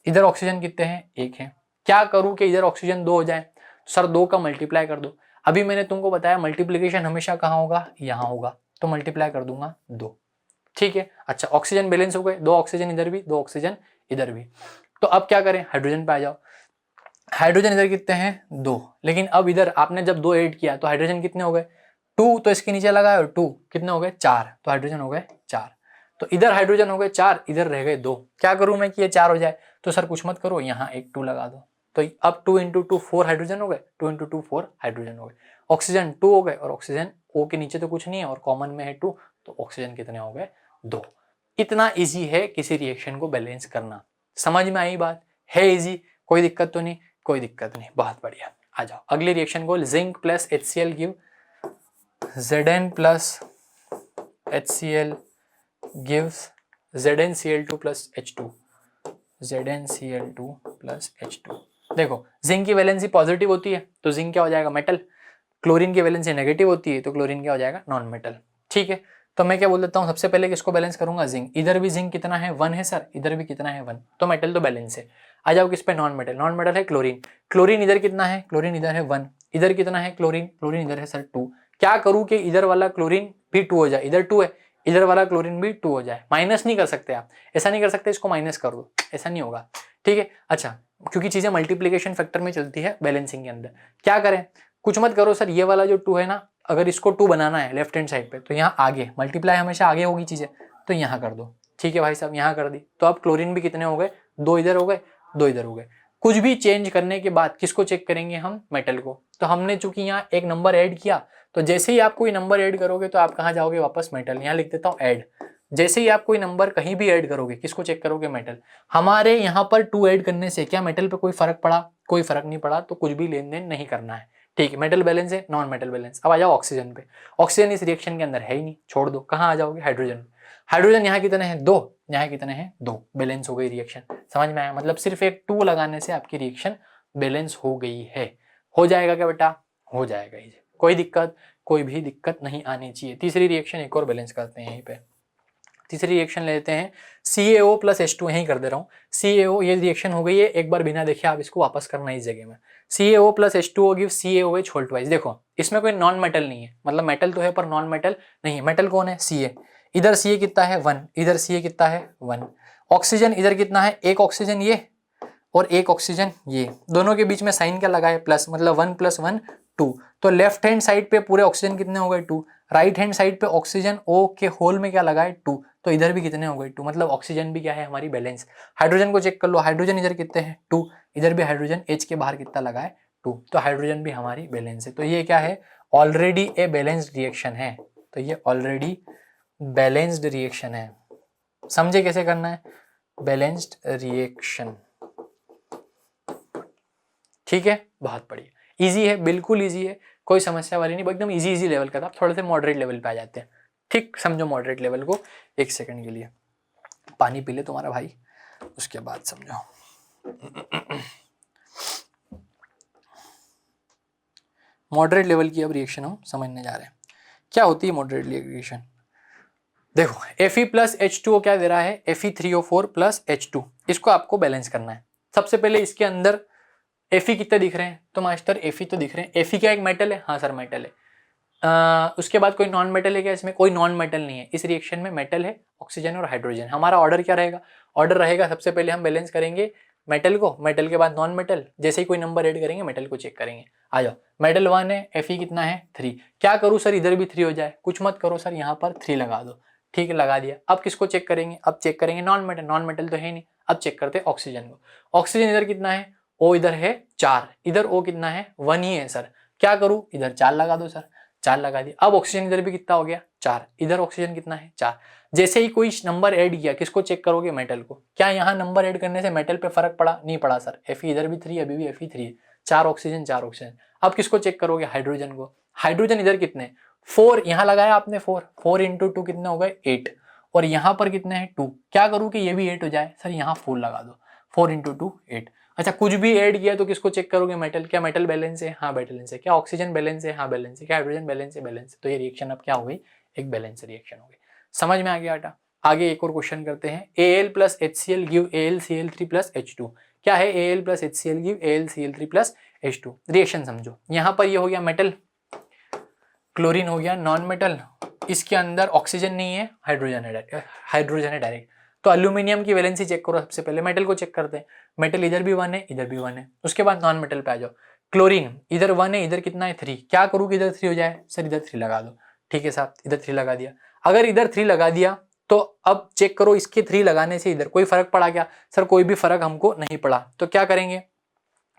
इधर ऑक्सीजन कितने हैं, 1 है। क्या करूं कि इधर ऑक्सीजन 2 हो जाए, सर 2 का मल्टीप्लाई कर दो। अभी मैंने तुमको बताया मल्टीप्लीकेशन हमेशा कहाँ होगा, यहाँ होगा, तो मल्टीप्लाई कर दूंगा 2। ठीक है, अच्छा ऑक्सीजन बैलेंस हो गए, 2 ऑक्सीजन इधर भी, 2 ऑक्सीजन इधर भी। तो अब क्या करें, हाइड्रोजन पे आ जाओ। हाइड्रोजन इधर कितने हैं, 2, लेकिन अब इधर आपने जब 2 ऐड किया तो हाइड्रोजन कितने हो गए, 2, तो इसके नीचे लगाए और 2 कितने हो गए, 4, तो हाइड्रोजन हो गए 4। तो इधर हाइड्रोजन हो गए 4, इधर रह गए 2। क्या करूं मैं कि ये 4 हो जाए, तो सर कुछ मत करो, यहाँ एक 2 लगा दो। तो अब 2 × 2 4 हाइड्रोजन हो गए, 2 × 2 4 हाइड्रोजन हो गए। ऑक्सीजन 2 हो गए, और ऑक्सीजन O के नीचे तो कुछ नहीं है और कॉमन में है 2, तो ऑक्सीजन कितने हो गए, 2। इतना ईजी है किसी रिएक्शन को बैलेंस करना। समझ में आई बात, है ईजी, कोई दिक्कत तो नहीं, कोई दिक्कत नहीं, बहुत बढ़िया। आ जाओ अगली रिएक्शन को, zinc + HCl give Zn + HCl gives ZnCl2 + H2। ZnCl2 + H2। देखो जिंक की वैलेंसी पॉजिटिव होती है तो जिंक क्या हो जाएगा, मेटल। क्लोरीन की वैलेंसी नेगेटिव होती है तो क्लोरीन क्या हो जाएगा, नॉन मेटल। ठीक है, तो मैं क्या बोल देता हूँ, सबसे पहले किसको बैलेंस करूंगा, जिंक। इधर भी जिंक कितना है, 1 है सर, इधर भी कितना है, 1, तो मेटल तो बैलेंस है। आ जाओ किस पे, नॉन मेटल। नॉन मेटल है क्लोरीन। क्लोरीन इधर कितना है, क्लोरीन इधर है 1, इधर कितना है क्लोरीन, क्लोरीन इधर है सर 2। क्या करूं कि इधर वाला क्लोरीन भी 2 हो जाए, इधर 2 है, इधर वाला क्लोरीन भी 2 हो जाए। माइनस नहीं कर सकते आप, ऐसा नहीं कर सकते इसको माइनस कर दो, ऐसा नहीं होगा। ठीक है, अच्छा क्योंकि चीजें मल्टीप्लीकेशन फैक्टर में चलती है बैलेंसिंग के अंदर। क्या करें, कुछ मत करो सर, ये वाला जो 2 है ना, अगर इसको 2 बनाना है लेफ्ट हैंड साइड पे, तो यहाँ आगे मल्टीप्लाई हमेशा आगे होगी चीजें, तो यहाँ कर दो। ठीक है भाई साहब, यहाँ कर दी, तो अब क्लोरीन भी कितने हो गए, 2 इधर हो गए, 2 इधर हो गए। कुछ भी चेंज करने के बाद किसको चेक करेंगे हम, मेटल को। तो हमने चूंकि यहाँ एक नंबर ऐड किया, तो जैसे ही आप कोई नंबर ऐड करोगे तो आप कहाँ जाओगे, वापस मेटल। यहाँ लिख देता हूँ ऐड। जैसे ही आप कोई नंबर कहीं भी ऐड करोगे, किसको चेक करोगे, मेटल। हमारे यहाँ पर 2 ऐड करने से क्या मेटल पे कोई फर्क पड़ा, कोई फर्क नहीं पड़ा, तो कुछ भी लेन देन नहीं करना है। ठीक है, मेटल बैलेंस है, नॉन मेटल बैलेंस। अब आ जाओ ऑक्सीजन पे। ऑक्सीजन इस रिएक्शन के अंदर है ही नहीं, छोड़ दो। कहाँ आ जाओगे, हाइड्रोजन। हाइड्रोजन यहाँ कितने हैं, 2, यहाँ कितने हैं, 2, बैलेंस हो गई रिएक्शन। समझ में आया, मतलब सिर्फ एक 2 लगाने से आपकी रिएक्शन बैलेंस हो गई है। हो जाएगा क्या बेटा? हो जाएगा ही, कोई दिक्कत, कोई भी दिक्कत नहीं आनी चाहिए। तीसरी रिएक्शन एक और बैलेंस करते हैं यहीं पे। तीसरी रिएक्शन लेते हैं CaO प्लस H2, यहीं कर दे रहा हूँ। CaO ये रिएक्शन हो गई है, एक बार बिना देखे आप इसको वापस करना इस जगह में। CaO plus H2O give CaOH whole twice. देखो इसमें कोई नॉन मेटल नहीं है, मतलब मेटल तो है पर नॉन मेटल नहीं है। मेटल कौन है? Ca। इधर Ca कितना है? 1, इधर Ca कितना है? 1। ऑक्सीजन इधर कितना है? एक ऑक्सीजन ये और एक ऑक्सीजन ये, दोनों के बीच में साइन क्या लगा है? प्लस, मतलब 1 + 1 2। तो लेफ्ट हैंड साइड पे पूरे ऑक्सीजन कितने हो गए? 2। राइट हैंड साइड पे ऑक्सीजन O के होल में क्या लगा है? 2। तो इधर भी कितने हो गए? 2। मतलब ऑक्सीजन भी क्या है? हमारी बैलेंस। हाइड्रोजन को चेक कर लो, हाइड्रोजन इधर कितने हैं? 2। इधर भी हाइड्रोजन H के बाहर कितना लगा है? 2। तो हाइड्रोजन भी हमारी बैलेंस है। तो ये क्या है? ऑलरेडी ए बैलेंस्ड रिएक्शन है। तो ये ऑलरेडी बैलेंस्ड रिएक्शन है। समझे कैसे करना है? बैलेंस्ड रिएक्शन, ठीक है, बहुत बढ़िया, इजी है, बिल्कुल इजी है, कोई समस्या वाली नहीं, एकदम इजी लेवल का था। थोड़े से मॉडरेट लेवल पे आ जाते हैं, ठीक, समझो मॉडरेट लेवल को। एक सेकंड के लिए पानी पी ले तुम्हारा भाई, उसके बाद समझो। मॉडरेट लेवल की अब रिएक्शन हम समझने जा रहे हैं। क्या होती है मॉडरेट रिएक्शन? देखो Fe प्लस H2O क्या दे रहा है? Fe3O4 plus H2। इसको आपको बैलेंस करना है। सबसे पहले इसके अंदर Fe कितने दिख रहे हैं? तो मास्टर Fe तो दिख रहे हैं। Fe क्या एक मेटल है? हाँ सर मेटल है। उसके बाद कोई नॉन मेटल है क्या? इसमें कोई नॉन मेटल नहीं है। इस रिएक्शन में मेटल है, ऑक्सीजन और हाइड्रोजन। हमारा ऑर्डर क्या रहेगा? ऑर्डर रहेगा सबसे पहले हम बैलेंस करेंगे मेटल को, मेटल के बाद नॉन मेटल, जैसे ही कोई नंबर ऐड करेंगे मेटल को चेक करेंगे। आ जाओ, मेटल 1 है, Fe कितना है? 3। क्या करूँ सर? इधर भी 3 हो जाए? कुछ मत करो सर, यहाँ पर 3 लगा दो। ठीक है, लगा दिया। अब किसको चेक करेंगे? अब चेक करेंगे नॉन मेटल, नॉन मेटल तो है नहीं। अब चेक करते हैं ऑक्सीजन को। ऑक्सीजन इधर कितना है? O इधर है 4, इधर O कितना है? 1 ही है सर। क्या करूँ? इधर 4 लगा दो सर। 4 लगा दिया। अब ऑक्सीजन इधर भी कितना हो गया? 4। इधर ऑक्सीजन कितना है? 4। जैसे ही कोई नंबर ऐड किया, किसको चेक करोगे? मेटल को। क्या यहाँ नंबर ऐड करने से मेटल पे फर्क पड़ा? नहीं पड़ा सर। Fe इधर भी 3, अभी भी Fe 3 है। 4 ऑक्सीजन, 4 ऑक्सीजन। अब किसको चेक करोगे? हाइड्रोजन को। हाइड्रोजन इधर कितने? 4, यहाँ लगाया आपने 4, 4 × 2 कितने हो गए? 8। और यहाँ पर कितने हैं? 2। क्या करूँ कि ये भी 8 हो जाए? सर यहाँ 4 लगा दो। 4 × 2 8। अच्छा, कुछ भी ऐड किया तो किसको चेक करोगे? मेटल। क्या मेटल बैलेंस है? हाँ बैलेंस है। क्या ऑक्सीजन बैलेंस है? हाँ बैलेंस है। क्या हाइड्रोजन बैलेंस है? बैलेंस है। तो ये रिएक्शन अब क्या हो गई? एक बैलेंस रिएक्शन हो गई। समझ में आ गया बेटा? आगे एक और क्वेश्चन करते हैं। Al plus HCl give AlCl3 plus H2। क्या है? Al plus HCl give AlCl3 plus H2। Reaction समझो। यहाँ पर ये हो गया मेटल, क्लोरीन हो गया नॉन मेटल, इसके अंदर ऑक्सीजन नहीं है, हाइड्रोजन है डायरेक्ट। तो एल्यूमिनियम की वैलेंसी चेक करो सबसे पहले। मेटल को चेक करते हैं। मेटल इधर भी 1 है, इधर भी 1 है। उसके बाद नॉन मेटल पे आ जाओ। क्लोरीन इधर 1 है, इधर कितना है? 3। क्या करूँ कि इधर 3 हो जाए? सर इधर 3 लगा दो। ठीक है साहब, इधर 3 लगा दिया। अगर इधर 3 लगा दिया तो अब चेक करो इसके 3 लगाने से इधर कोई फर्क पड़ा क्या? सर कोई भी फर्क हमको नहीं पड़ा। तो क्या करेंगे?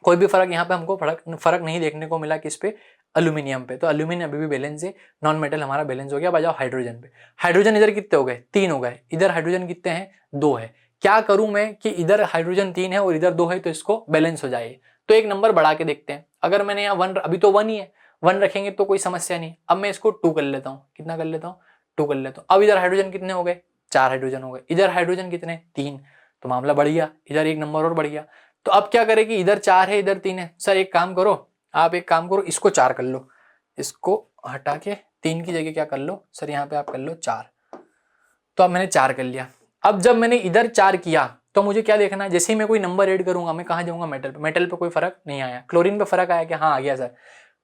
कोई भी फर्क यहाँ पे हमको फर्क नहीं देखने को मिला। किस पे? एल्यूमिनियम पे। तो एल्यूमिनियम अभी भी बैलेंस है, नॉन मेटल हमारा बैलेंस हो गया। बजाओ हाइड्रोजन पे। हाइड्रोजन इधर कितने हो गए? 3 हो गए। इधर हाइड्रोजन कितने हैं? 2 है। क्या करूं मैं कि इधर हाइड्रोजन 3 है और इधर 2 है, तो इसको बैलेंस हो जाए। तो एक नंबर बढ़ा के देखते हैं। अगर मैंने यहाँ 1, अभी तो 1 ही है, 1 रखेंगे तो कोई समस्या नहीं। अब मैं इसको 2 कर लेता हूँ। कितना कर लेता हूँ? 2 कर लेता हूँ। अब इधर हाइड्रोजन कितने हो गए? 4 हाइड्रोजन हो गए। इधर हाइड्रोजन कितने? 3। तो मामला बढ़ गया, इधर एक नंबर और बढ़ गया। तो अब क्या करें कि इधर 4 है, इधर 3 है। सर एक काम करो, आप एक काम करो, इसको 4 कर लो, इसको हटा के 3 की जगह क्या कर लो? सर यहाँ पे आप कर लो 4। तो अब मैंने 4 कर लिया। अब जब मैंने इधर 4 किया तो मुझे क्या देखना है? जैसे ही मैं कोई नंबर ऐड करूंगा, मैं कहाँ जाऊंगा? मेटल पे। मेटल पे कोई फर्क नहीं आया। क्लोरीन पे फर्क आया क्या? हाँ आ गया सर।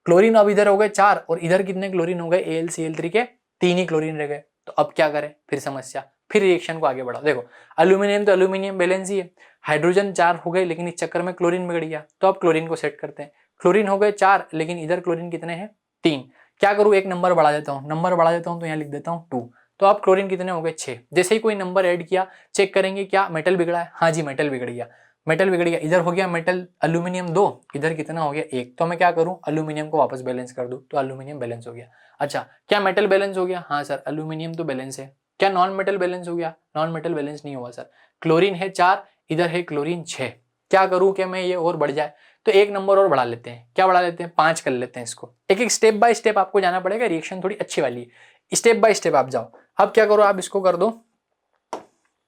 क्लोरीन अब इधर हो गए 4 और इधर कितने क्लोरीन हो गए? AlCl3 के 3 ही क्लोरीन रह गए। तो अब क्या करें? फिर समस्या, फिर रिएक्शन को आगे बढ़ाओ। देखो एल्यूमिनियम तो एल्यूमिनियम बैलेंस ही है। हाइड्रोजन 4 हो गए, लेकिन इस चक्कर में क्लोरीन बिगड़ गया। तो अब क्लोरीन को सेट करते हैं। क्लोरीन हो गए 4, लेकिन इधर क्लोरीन कितने हैं? 3। क्या करूँ? एक नंबर बढ़ा देता हूँ। नंबर बढ़ा देता हूँ तो यहाँ लिख देता हूँ 2। तो अब क्लोरीन कितने हो गए? 6। जैसे ही कोई नंबर ऐड किया, चेक करेंगे क्या मेटल बिगड़ा है? हाँ जी मेटल बिगड़ गया। मेटल बिगड़ गया। इधर हो गया मेटल एल्यूमिनियम 2, इधर कितना हो गया? 1। तो मैं क्या करूं? एल्यूमिनियम को वापस बैलेंस कर दूं। तो एल्यूमिनियम बैलेंस हो गया। अच्छा, क्या मेटल बैलेंस हो गया? हाँ सर एल्यूमिनियम तो बैलेंस है। क्या नॉन मेटल बैलेंस हो गया? नॉन मेटल बैलेंस नहीं हुआ सर। क्लोरीन है 4, इधर है क्लोरीन 6। क्या करूं कि मैं ये और बढ़ जाए? तो एक नंबर और बढ़ा लेते हैं। क्या बढ़ा लेते हैं? 5 कर लेते हैं इसको। एक एक स्टेप बाय स्टेप आपको जाना पड़ेगा, रिएक्शन थोड़ी अच्छी वाली है। स्टेप बाय स्टेप आप जाओ। अब क्या करो? आप इसको कर दो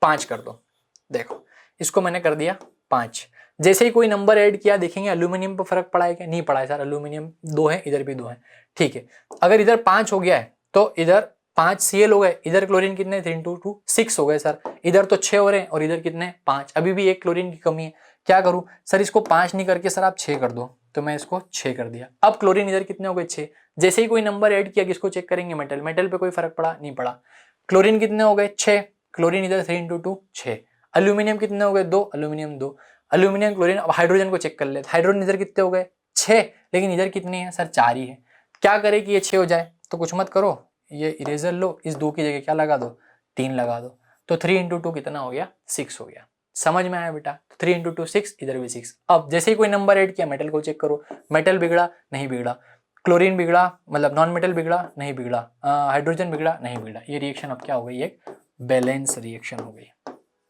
5 कर दो। देखो इसको मैंने कर दिया 5। जैसे ही कोई नंबर ऐड किया देखेंगे एल्यूमिनियम पर फर्क पड़ा है क्या, नहीं पड़ा है सर, एल्यूमिनियम 2 है, इधर भी 2 है, ठीक है। अगर इधर 5 हो गया है तो इधर 5 Cl हो गए, इधर क्लोरीन कितने 3 × 2 6 हो गए सर, इधर तो 6 हो रहे हैं और इधर कितने 5, अभी भी एक क्लोरीन की कमी है। क्या करूं सर, इसको 5 नहीं करके सर आप 6 कर दो, तो मैं इसको 6 कर दिया। अब क्लोरीन इधर कितने हो गए 6, जैसे ही कोई नंबर ऐड किया किसको चेक करेंगे, मेटल, मेटल पे कोई फर्क पड़ा नहीं पड़ा। क्लोरीन कितने हो गए 6, क्लोरीन इधर 3 × 2 6, एल्यूमिनियम कितने हो गए 2, एल्यूमिनियम 2, एल्यूमिनियम क्लोरीन। अब हाइड्रोजन को चेक कर लेते, हाइड्रोजन इधर कितने हो गए 6, लेकिन इधर कितने हैं सर 4 ही है। क्या करे कि ये 6 हो जाए, तो कुछ मत करो, ये इरेजर लो, इस 2 की जगह क्या लगा दो 3 लगा दो, तो 3 × 2 कितना हो गया 6 हो गया। समझ में आया बेटा, 3 × 2 6, इधर भी 6। अब जैसे ही कोई नंबर ऐड किया मेटल को चेक करो, मेटल बिगड़ा नहीं बिगड़ा, क्लोरीन बिगड़ा मतलब नॉन मेटल बिगड़ा नहीं बिगड़ा, हाइड्रोजन बिगड़ा नहीं बिगड़ा। ये रिएक्शन अब क्या हो गई, एक बैलेंस रिएक्शन हो गई।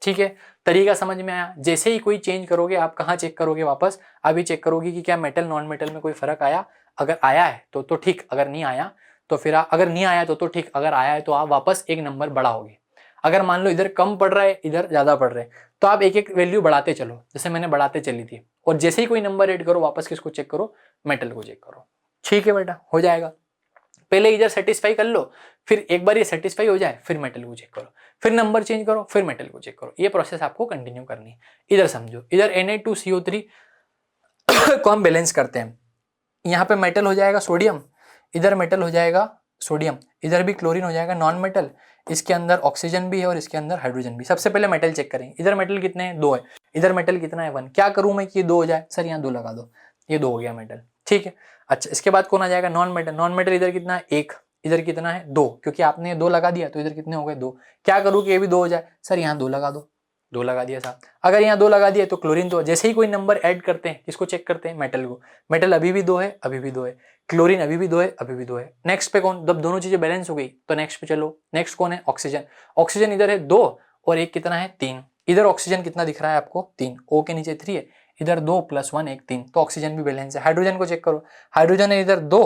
ठीक है, तरीका समझ में आया। जैसे ही कोई चेंज करोगे आप कहाँ चेक करोगे, वापस अभी चेक करोगे कि क्या मेटल नॉन मेटल में कोई फर्क आया, अगर आया है तो ठीक, अगर नहीं आया तो फिर अगर नहीं आया तो ठीक, अगर आया है तो आप वापस एक नंबर बढ़ाओगे। अगर मान लो इधर कम पड़ रहा है इधर ज्यादा पड़ रहा है, तो आप एक एक वैल्यू बढ़ाते चलो, जैसे मैंने बढ़ाते चली थी, और जैसे ही कोई नंबर ऐड करो वापस किसको चेक करो, मेटल को चेक करो। ठीक है बेटा, हो जाएगा। पहले इधर सेटिस्फाई कर लो, फिर एक बार ये सेटिस्फाई हो जाए फिर मेटल को चेक करो, फिर नंबर चेंज करो, फिर मेटल को चेक करो। ये प्रोसेस आपको कंटिन्यू करनी है। इधर समझो, इधर Na2CO3 को हम बैलेंस करते हैं, यहाँ पे मेटल हो जाएगा सोडियम, इधर मेटल हो जाएगा सोडियम, इधर भी क्लोरीन हो जाएगा नॉन मेटल, इसके अंदर ऑक्सीजन भी है और इसके अंदर हाइड्रोजन भी। सबसे पहले मेटल चेक करेंगे, इधर मेटल कितने हैं 2 है, इधर मेटल कितना है 1। क्या करूं मैं कि ये 2 हो जाए, सर यहाँ 2 लगा दो, ये 2 हो गया मेटल। ठीक है, अच्छा इसके बाद कौन आ जाएगा, नॉन मेटल। नॉन मेटल इधर कितना है 1, इधर कितना है 2, क्योंकि आपने 2 लगा दिया तो इधर कितने हो गए 2। क्या करूँ कि ये भी 2 हो जाए, सर यहाँ 2 लगा दो, 2 लगा दिया साहब। अगर यहाँ 2 लगा दिया तो क्लोरीन तो, जैसे ही कोई नंबर ऐड करते हैं किसको चेक करते हैं, मेटल को। मेटल अभी भी 2 है, अभी भी 2 है, क्लोरीन अभी भी 2 है, अभी भी 2 है। नेक्स्ट पे कौन, जब दोनों चीजें बैलेंस हो गई तो नेक्स्ट पे चलो, नेक्स्ट कौन है, ऑक्सीजन। ऑक्सीजन इधर है 2 और एक कितना है 3, इधर ऑक्सीजन कितना दिख रहा है आपको 3, O के नीचे 3 है, इधर 2 + 1 1 3, तो ऑक्सीजन भी बैलेंस है। हाइड्रोजन को चेक करो, हाइड्रोजन है इधर 2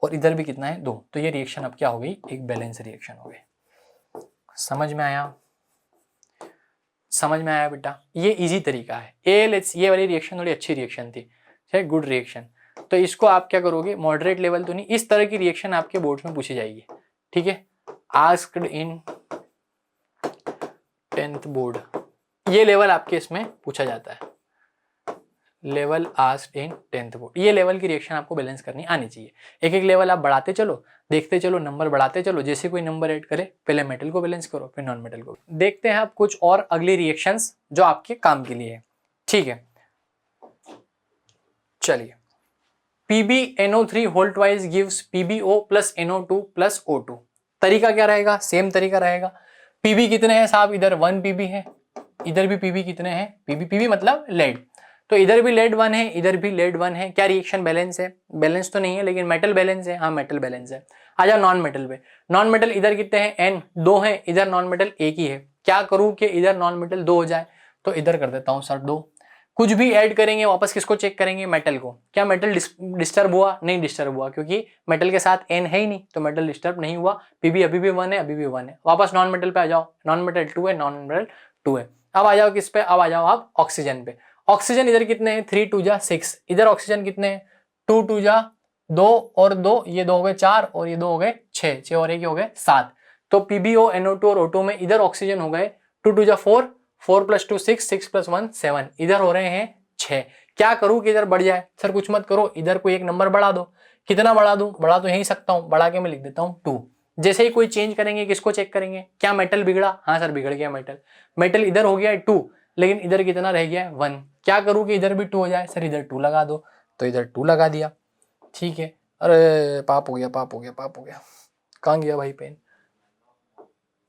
और इधर भी कितना है 2, तो ये रिएक्शन अब क्या हो गई, एक बैलेंस रिएक्शन हो गई। समझ में आया, समझ में आया बेटा, ये इजी तरीका है। ALH ये वाली रिएक्शन थोड़ी अच्छी रिएक्शन थी, गुड रिएक्शन। तो इसको आप क्या करोगे, मॉडरेट लेवल तो नहीं, इस तरह की रिएक्शन आपके बोर्ड में पूछी जाएगी। ठीक है, आस्क्ड इन 10th बोर्ड, ये लेवल आपके इसमें पूछा जाता है, level asked in 10th board. ये लेवल की रिएक्शन आपको बैलेंस करनी आनी चाहिए। एक एक लेवल आप बढ़ाते चलो, देखते चलो, नंबर बढ़ाते चलो, जैसे कोई नंबर ऐड करे पहले मेटल को बैलेंस करो फिर नॉन मेटल को। देखते हैं आप कुछ और अगली रिएक्शंस जो आपके काम के लिए है। ठीक है, चलिए, PbNO3 whole twice gives PbO + NO2 + O2। तरीका क्या रहेगा, सेम तरीका रहेगा। Pb कितने हैं साहब, इधर 1 Pb है, इधर भी Pb कितने हैं, Pb मतलब लेड, तो इधर भी लेड 1 है, इधर भी लेड 1 है। क्या रिएक्शन बैलेंस है, बैलेंस तो नहीं है लेकिन मेटल बैलेंस है, हाँ मेटल बैलेंस है। आ जाओ नॉन मेटल पे, नॉन मेटल इधर कितने हैं N 2 है, इधर नॉन मेटल 1 ही है। क्या करूं कि इधर नॉन मेटल 2 हो जाए, तो इधर कर देता हूं सर 2। कुछ भी ऐड करेंगे वापस किसको चेक करेंगे, मेटल को। क्या मेटल डिस्टर्ब हुआ, नहीं डिस्टर्ब हुआ, क्योंकि मेटल के साथ N है ही नहीं, तो मेटल डिस्टर्ब नहीं हुआ। Pb अभी भी 1 है, अभी भी 1 है। वापस नॉन मेटल पे आ जाओ, नॉन मेटल 2 है, नॉन मेटल 2 है। अब आ जाओ किस पे, अब आ जाओ आप ऑक्सीजन पे। ऑक्सीजन इधर कितने हैं 3 2 6, इधर ऑक्सीजन कितने हैं 2 2 2 और 2, ये 2 हो गए 4 और ये 2 हो गए 6, 6 और 1 हो गए 7। तो PbO NO2 और O2 में इधर ऑक्सीजन हो गए 2 2 4, 4 + 2 6, 6 + 1 7, इधर हो रहे हैं 6। क्या करूं कि इधर बढ़ जाए, सर कुछ मत करो, इधर कोई एक नंबर बढ़ा दो। कितना बढ़ा दूं, बढ़ा तो यही सकता हूं, बढ़ा के मैं लिख देता हूं 2। जैसे ही कोई चेंज करेंगे किसको चेक करेंगे, क्या मेटल बिगड़ा, हाँ सर बिगड़ गया मेटल। मेटल इधर हो गया 2 लेकिन इधर कितना रह गया 1। क्या करूं कि इधर भी 2 हो जाए, सर इधर 2 लगा दो, तो इधर 2 लगा दिया। ठीक है, अरे पाप हो गया, पाप हो गया, पाप हो गया, कहाँ गया भाई पेन।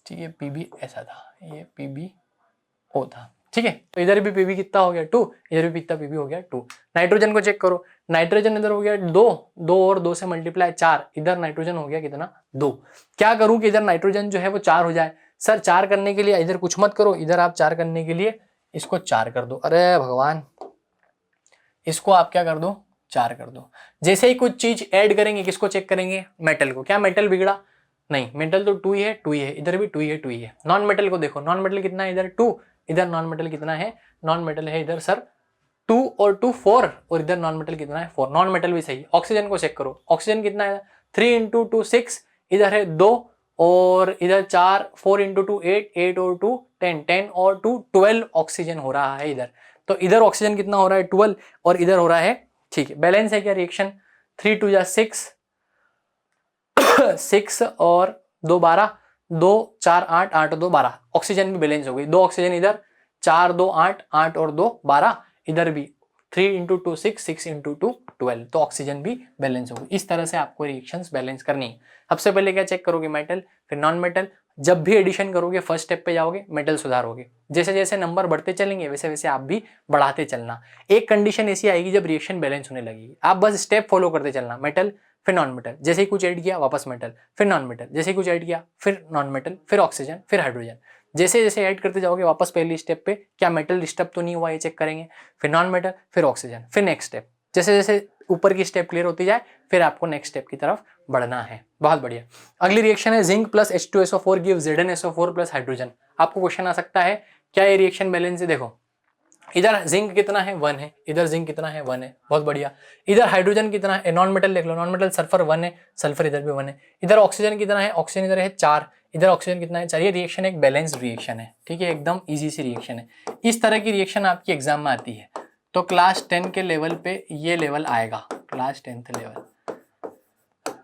ठीक है, Pb ऐसा था, ये PbO था। ठीक है, तो इधर भी Pb कितना हो गया 2, इधर भी कितना Pb हो गया 2। नाइट्रोजन को चेक करो, नाइट्रोजन इधर हो गया 2, 2 और 2 से मल्टीप्लाई 4, इधर नाइट्रोजन हो गया कितना 2। क्या करूं कि इधर नाइट्रोजन जो है वो 4 हो जाए, सर 4 करने के लिए इधर कुछ मत करो, इधर आप 4 करने के लिए इसको 4 कर दो। अरे भगवान, इसको आप क्या कर दो 4 कर दो। जैसे ही कुछ चीज ऐड करेंगे किसको चेक करेंगे, मेटल को। क्या मेटल बिगड़ा, नहीं, मेटल तो 2 ही है, 2 ही है, इधर भी 2 ही है, 2 ही है। नॉन मेटल को देखो, नॉन मेटल कितना है इधर 2, इधर नॉन मेटल कितना है, नॉन मेटल है इधर सर 2 और 2 4, और इधर नॉन मेटल कितना है 4, नॉन मेटल भी सही है। ऑक्सीजन को चेक करो, ऑक्सीजन कितना है 3 इंटू 2 6, इधर है 2 और इधर 4, 4 इंटू 2 8, 8 और 2 10, 10 और 2 12 ऑक्सीजन हो रहा है इधर। तो इधर ऑक्सीजन कितना हो रहा है 12 और इधर हो रहा है, ठीक है बैलेंस है क्या रिएक्शन, 3 2 जा 6 6 और 2 12, 2 4 8, 8 और 2 12, ऑक्सीजन भी बैलेंस हो गई, 2 ऑक्सीजन इधर, 4 2 8, 8 और 2 12, इधर भी 3 इंटू 2 6, 6 इंटू 2 12, तो ऑक्सीजन भी बैलेंस हो गई। इस तरह से आपको रिएक्शंस बैलेंस करनी है। सबसे पहले क्या चेक करोगे, मेटल, फिर नॉन मेटल। जब भी एडिशन करोगे फर्स्ट स्टेप पे जाओगे, मेटल सुधारोगे, जैसे जैसे नंबर बढ़ते चलेंगे वैसे वैसे आप भी बढ़ाते चलना। एक कंडीशन ऐसी आएगी जब रिएक्शन बैलेंस होने लगेगी, आप बस स्टेप फॉलो करते चलना, मेटल फिर नॉन मेटल, जैसे ही कुछ ऐड किया वापस मेटल, फिर नॉन मेटल, जैसे ही कुछ ऐड किया फिर नॉन मेटल, फिर ऑक्सीजन, फिर हाइड्रोजन। जैसे जैसे ऐड करते जाओगे वापस पहली स्टेप पे, क्या मेटल डिस्टर्ब तो नहीं हुआ ये चेक करेंगे, फिर नॉन मेटल, फिर ऑक्सीजन, फिर नेक्स्ट स्टेप। जैसे जैसे ऊपर की स्टेप क्लियर होती जाए फिर आपको नेक्स्ट स्टेप की तरफ बढ़ना है। बहुत बढ़िया। अगली रिएक्शन है zinc plus H2SO4 give ZnSO4 plus hydrogen. आपको क्वेश्चन आ सकता है क्या ये रिएक्शन बैलेंस है, देखो इधर जिंक कितना है 1 है, इधर जिंक कितना है 1 है, बहुत बढ़िया। इधर हाइड्रोजन कितना है, नॉन मेटल देख लो, नॉन मेटल सल्फर 1 है, सल्फर इधर भी 1 है। इधर ऑक्सीजन कितना है, ऑक्सीजन इधर है 4, इधर ऑक्सीजन कितना है 4। ये रिएक्शन एक बैलेंस्ड रिएक्शन है, ठीक है, एकदम इजी सी रिएक्शन है। इस तरह की रिएक्शन आपकी एग्जाम में आती है तो क्लास 10 के लेवल पे ये लेवल आएगा, क्लास 10th लेवल,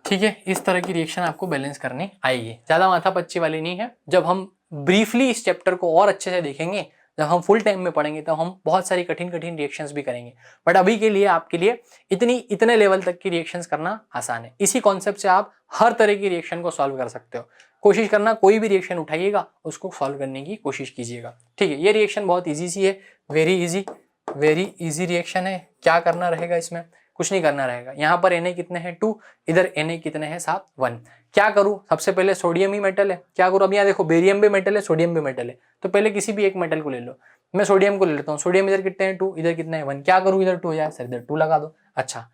ठीक है। इस तरह की रिएक्शन आपको बैलेंस करनी आएगी, ज्यादा माथा पच्ची वाली नहीं है। जब हम ब्रीफली इस चैप्टर को और अच्छे से देखेंगे, जब हम फुल टाइम में पढ़ेंगे तो हम बहुत सारी कठिन कठिन रिएक्शंस भी करेंगे, बट अभी के लिए आपके लिए इतने लेवल तक की रिएक्शंस करना आसान है। इसी कॉन्सेप्ट से आप हर तरह की रिएक्शन को सॉल्व कर सकते हो। कोशिश करना कोई भी रिएक्शन उठाइएगा उसको सॉल्व करने की कोशिश कीजिएगा, ठीक है। ये रिएक्शन बहुत ईजी सी है, वेरी इजी रिएक्शन है। क्या करना रहेगा इसमें, कुछ नहीं करना रहेगा। यहाँ पर Na कितने हैं 2, इधर Na कितने हैं 7 1। क्या करूँ, सबसे पहले सोडियम ही मेटल है, क्या करूँ, अब यहाँ देखो बेरियम भी मेटल है, सोडियम भी मेटल है, तो पहले किसी भी एक मेटल को ले लो। मैं सोडियम को ले लेता हूँ, सोडियम इधर कितने हैं 2, इधर कितने हैं 1, क्या करूँ इधर 2 हो जाए सर, इधर 2 लगा दो। अच्छा,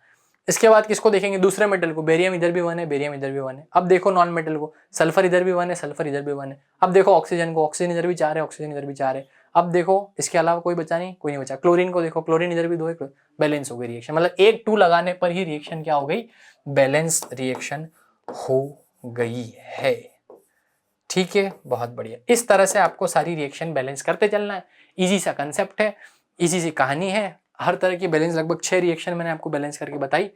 इसके बाद किसको देखेंगे, दूसरे मेटल को, बेरियम इधर भी 1 है, बेरियम इधर भी 1 है। अब देखो नॉन मेटल को, सल्फर इधर भी 1 है, सल्फर इधर भी 1 है। अब देखो ऑक्सीजन को, ऑक्सीजन इधर भी 4 है, ऑक्सीजन इधर भी 4 है। अब देखो इसके अलावा कोई बचा नहीं, कोई नहीं बचा। क्लोरीन को देखो, क्लोरीन इधर भी 2 है, बैलेंस हो गई रिएक्शन। मतलब एक 2 लगाने पर ही रिएक्शन क्या हो गई, बैलेंस रिएक्शन हो गई है, ठीक है, बहुत बढ़िया। इस तरह से आपको सारी रिएक्शन बैलेंस करते चलना है। इजी सा कंसेप्ट है, इजी सी कहानी है। हर तरह की बैलेंस, लगभग 6 रिएक्शन मैंने आपको बैलेंस करके बताई,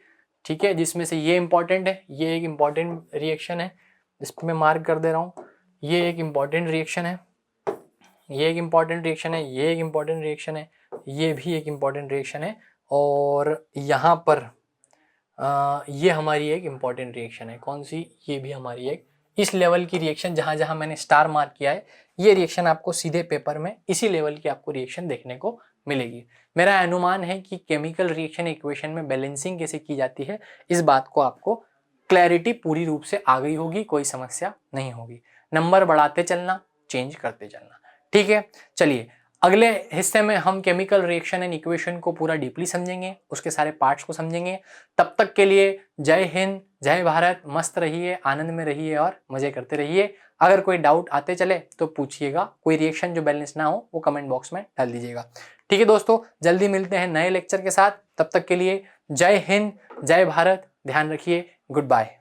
ठीक है, जिसमें से ये इंपॉर्टेंट है, ये एक इंपॉर्टेंट रिएक्शन है, इस पर मैं मार्क कर दे रहा हूँ। ये एक इंपॉर्टेंट रिएक्शन है, ये एक इंपॉर्टेंट रिएक्शन है, ये एक इंपॉर्टेंट रिएक्शन है, ये भी एक इंपॉर्टेंट रिएक्शन है, और यहाँ पर ये हमारी एक इंपॉर्टेंट रिएक्शन है। कौन सी, ये भी हमारी एक इस लेवल की रिएक्शन, जहाँ जहाँ मैंने स्टार मार्क किया है, ये रिएक्शन आपको सीधे पेपर में इसी लेवल की आपको रिएक्शन देखने को मिलेगी। मेरा अनुमान है कि केमिकल रिएक्शन इक्वेशन में बैलेंसिंग कैसे की जाती है, इस बात को आपको क्लैरिटी पूरी रूप से आ गई होगी, कोई समस्या नहीं होगी। नंबर बढ़ाते चलना, चेंज करते चलना, ठीक है। चलिए अगले हिस्से में हम केमिकल रिएक्शन एंड इक्वेशन को पूरा डीपली समझेंगे, उसके सारे पार्ट्स को समझेंगे। तब तक के लिए जय हिंद, जय भारत, मस्त रहिए, आनंद में रहिए और मजे करते रहिए। अगर कोई डाउट आते चले तो पूछिएगा, कोई रिएक्शन जो बैलेंस ना हो वो कमेंट बॉक्स में डाल दीजिएगा, ठीक है दोस्तों। जल्दी मिलते हैं नए लेक्चर के साथ, तब तक के लिए जय हिंद, जय भारत, ध्यान रखिए, गुड बाय।